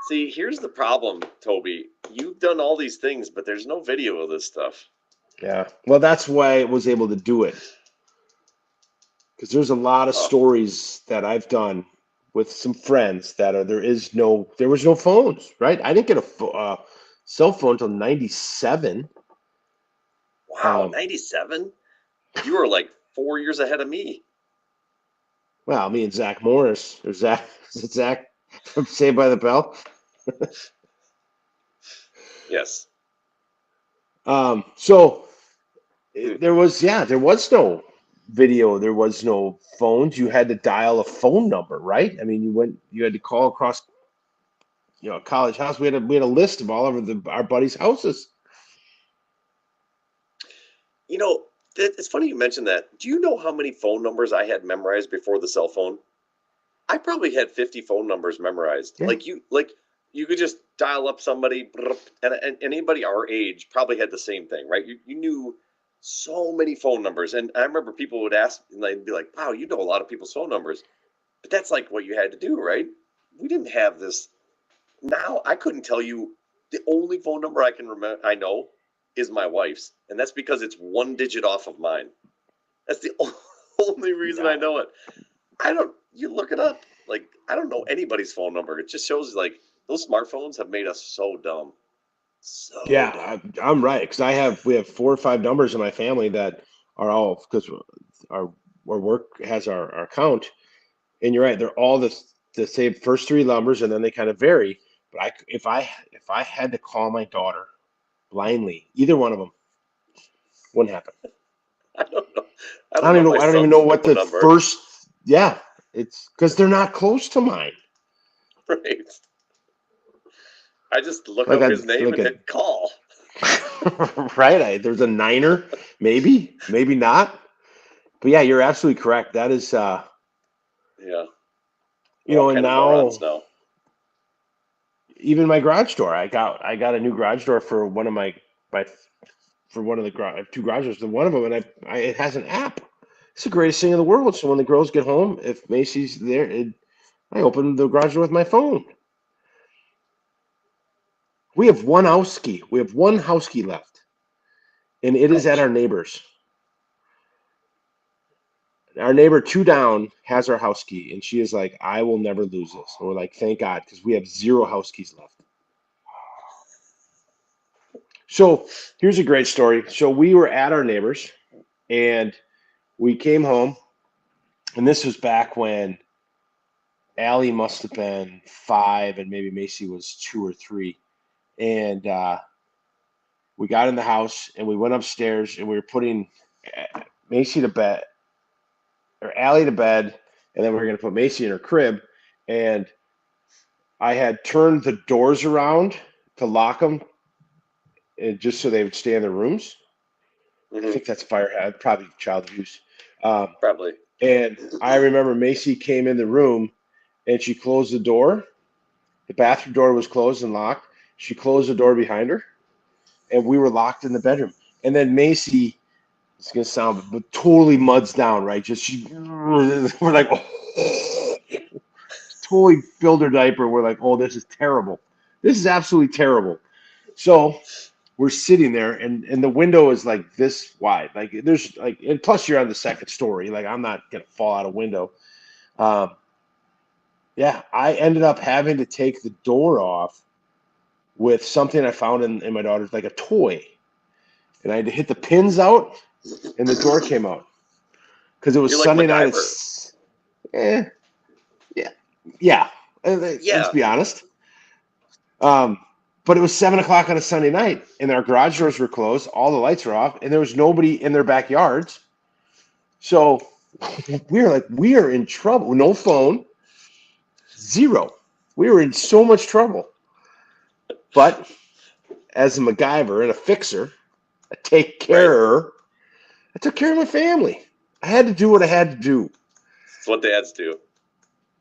See, here's the problem, Toby. You've done all these things, but there's no video of this stuff. Yeah. Well, that's why I was able to do it. Because there's a lot of stories that I've done with some friends that there was no phones, right? I didn't get a cell phone until 97. Wow, 97? You were like 4 years ahead of me. Well, me and Zach Morris. Or Zach from Saved by the Bell? Yes. So there was no video, there was no phones. You had to dial a phone number, right? I mean, you had to call across a college house. We had a list of all of our buddies' houses. It's funny you mentioned that. Do you know how many phone numbers I had memorized before the cell phone? I probably had 50 phone numbers memorized. Yeah. Like you could just dial up somebody, and anybody our age probably had the same thing, right? You knew so many phone numbers, and I remember people would ask, and they'd be like, "Wow, you know a lot of people's phone numbers," but that's like what you had to do, right? We didn't have this. Now I couldn't tell you the only phone number I can remember. I know is my wife's, and that's because it's one digit off of mine. That's the only reason I know it. You look it up. Like, I don't know anybody's phone number. It just shows like those smartphones have made us so dumb. So Yeah, dumb. I'm right because we have 4 or 5 numbers in my family that are all because our work has our account, and you're right, they're all the same first 3 numbers, and then they kind of vary. But if I had to call my daughter blindly, either one of them wouldn't happen. I don't know. I don't even know. my I don't even son's know what phone the number. first. Yeah, it's because they're not close to mine. Right. I just look Like up a his name and hit call. right. There's a niner, maybe not. But yeah, you're absolutely correct. That is, Yeah. and now now. even my garage door. I got a new garage door for one of for one of the I have 2 garage doors. And one of them, and it has an app. It's the greatest thing in the world. So when the girls get home, if Macy's there, I open the garage door with my phone. We have one house key. We have one house key left, and it is at our neighbor's. Our neighbor 2 down has our house key, and she is like, "I will never lose this." And we're like, "Thank God," because we have 0 house keys left. So here's a great story. So we were at our neighbor's, and we came home, and this was back when Allie must have been 5, and maybe Macy was 2 or 3, and we got in the house, and we went upstairs, and we were putting Macy to bed, or Allie to bed, and then we were going to put Macy in her crib, and I had turned the doors around to lock them, and just so they would stay in their rooms. I think that's probably child abuse. Probably. And I remember Macy came in the room, and she closed the door. The bathroom door was closed and locked. She closed the door behind her, and we were locked in the bedroom. And then Macy, it's gonna sound, but totally muds down, right? We're like, oh, totally filled her diaper. We're like, oh, this is terrible. This is absolutely terrible. So we're sitting there, and the window is like this wide. Like there's like, and plus you're on the second story. Like I'm not gonna fall out a window. Yeah, I ended up having to take the door off with something I found in my daughter's, like a toy, and I had to hit the pins out, and the door came out because it was You're Sunday like night. Yeah. Let's be honest. But it was 7:00 on a Sunday night, and our garage doors were closed. All the lights were off, and there was nobody in their backyards. So we are in trouble. No phone, 0. We were in so much trouble. But as a MacGyver and a fixer, I take care. Right. I took care of my family. I had to do what I had to do. That's what dads do.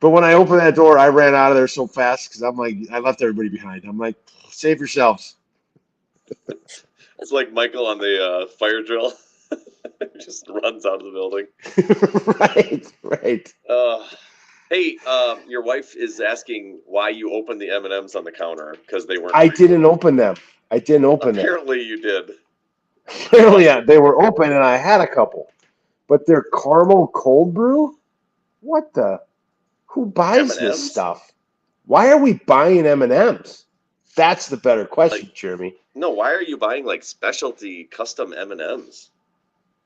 But when I opened that door, I ran out of there so fast because I'm like, I left everybody behind. I'm like, save yourselves. It's like Michael on the fire drill. Just runs out of the building. Right. Hey, your wife is asking why you opened the M&Ms on the counter because they weren't. I didn't open them. Apparently you did. Apparently, yeah, they were open, and I had a couple. But they're caramel cold brew? What the? Who buys M&Ms? This stuff? Why are we buying M&Ms? That's the better question, Jeremy. No, why are you buying like specialty custom M&Ms?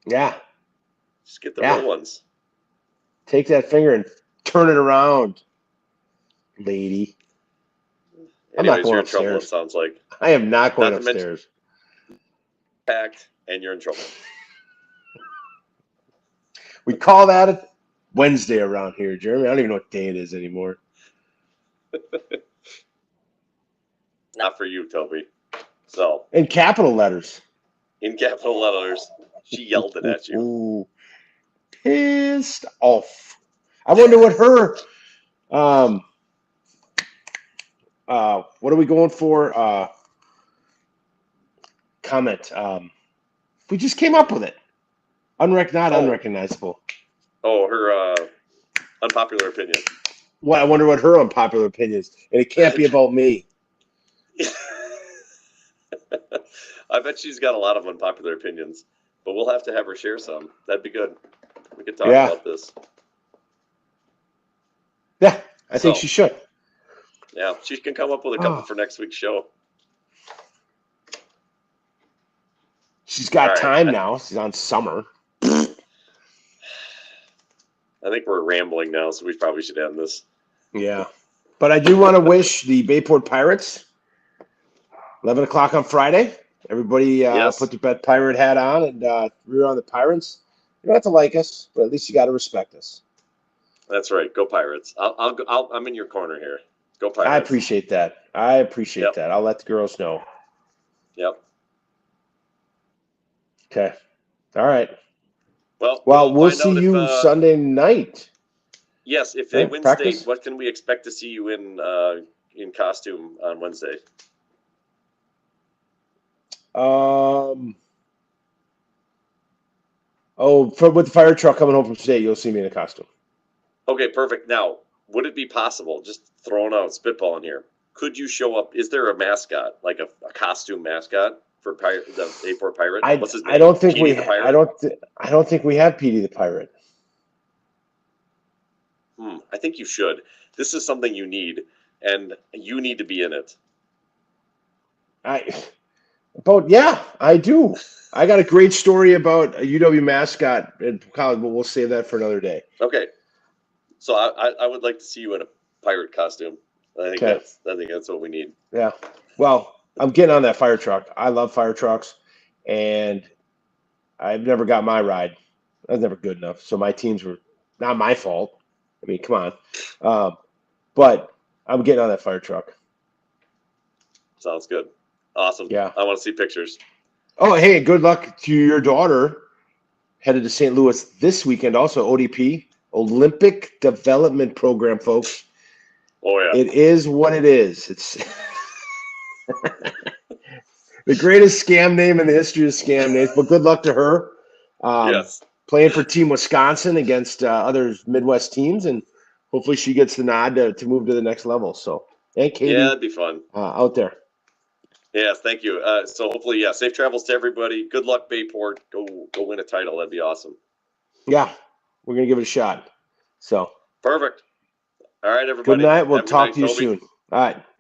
Yeah. Just get the real ones. Take that finger and turn it around, lady. Anyways, I'm not going upstairs. Trouble, it sounds like. I am not going upstairs. Packed, and you're in trouble. We call that a Wednesday around here, Jeremy. I don't even know what day it is anymore. Not for you, Toby. So. In capital letters. In capital letters. She yelled it at you. Ooh. Pissed off. I wonder what her What are we going for? Comment. We just came up with it. Unrecognizable. Oh, her unpopular opinion. Well, I wonder what her unpopular opinion is. And it can't be about me. I bet she's got a lot of unpopular opinions, but we'll have to have her share some. That'd be good. We could talk about this. Yeah, I think she should. Yeah, she can come up with a couple for next week's show. She's got time now. She's on summer. I think we're rambling now, so we probably should end this. Yeah. But I do want to wish the Bayport Pirates 11 o'clock on Friday. Everybody put their pirate hat on and root on the Pirates. You don't have to like us, but at least you got to respect us. That's right. Go Pirates. I'm in your corner here. Go Pirates. I appreciate that. that. I'll let the girls know. Yep. Okay. All right. Well, we'll see you Sunday night. Yes, if they win state, what can we expect to see you in costume on Wednesday? With the fire truck coming home from state, you'll see me in a costume. Okay, perfect. Now, would it be possible, just throwing out spitballing here, could you show up? Is there a mascot, like a costume mascot for the Bayport Pirate? What's his name? I don't think I don't think we have Petey the Pirate. I think you should. This is something you need, and you need to be in it. I do. I got a great story about a UW mascot in college, but we'll save that for another day. Okay. So I would like to see you in a pirate costume. I think that's what we need. Yeah. Well, I'm getting on that fire truck. I love fire trucks, and I've never got my ride. I was never good enough. So my teams were not my fault. I mean, come on. But I'm getting on that fire truck. Sounds good. Awesome. Yeah. I want to see pictures. Oh, hey, good luck to your daughter. Headed to St. Louis this weekend. Also, ODP, Olympic Development Program, folks. Oh, yeah. It is what it is. It's the greatest scam name in the history of scam names, but good luck to her. Yes. Playing for Team Wisconsin against other Midwest teams, and hopefully she gets the nod to move to the next level. So, and Katie, yeah, it'd be fun out there. Yes, thank you. So hopefully, safe travels to everybody. Good luck, Bayport. Go win a title. That'd be awesome. Yeah, we're gonna give it a shot. So perfect. All right, everybody. Good night. We'll talk to you soon. All right.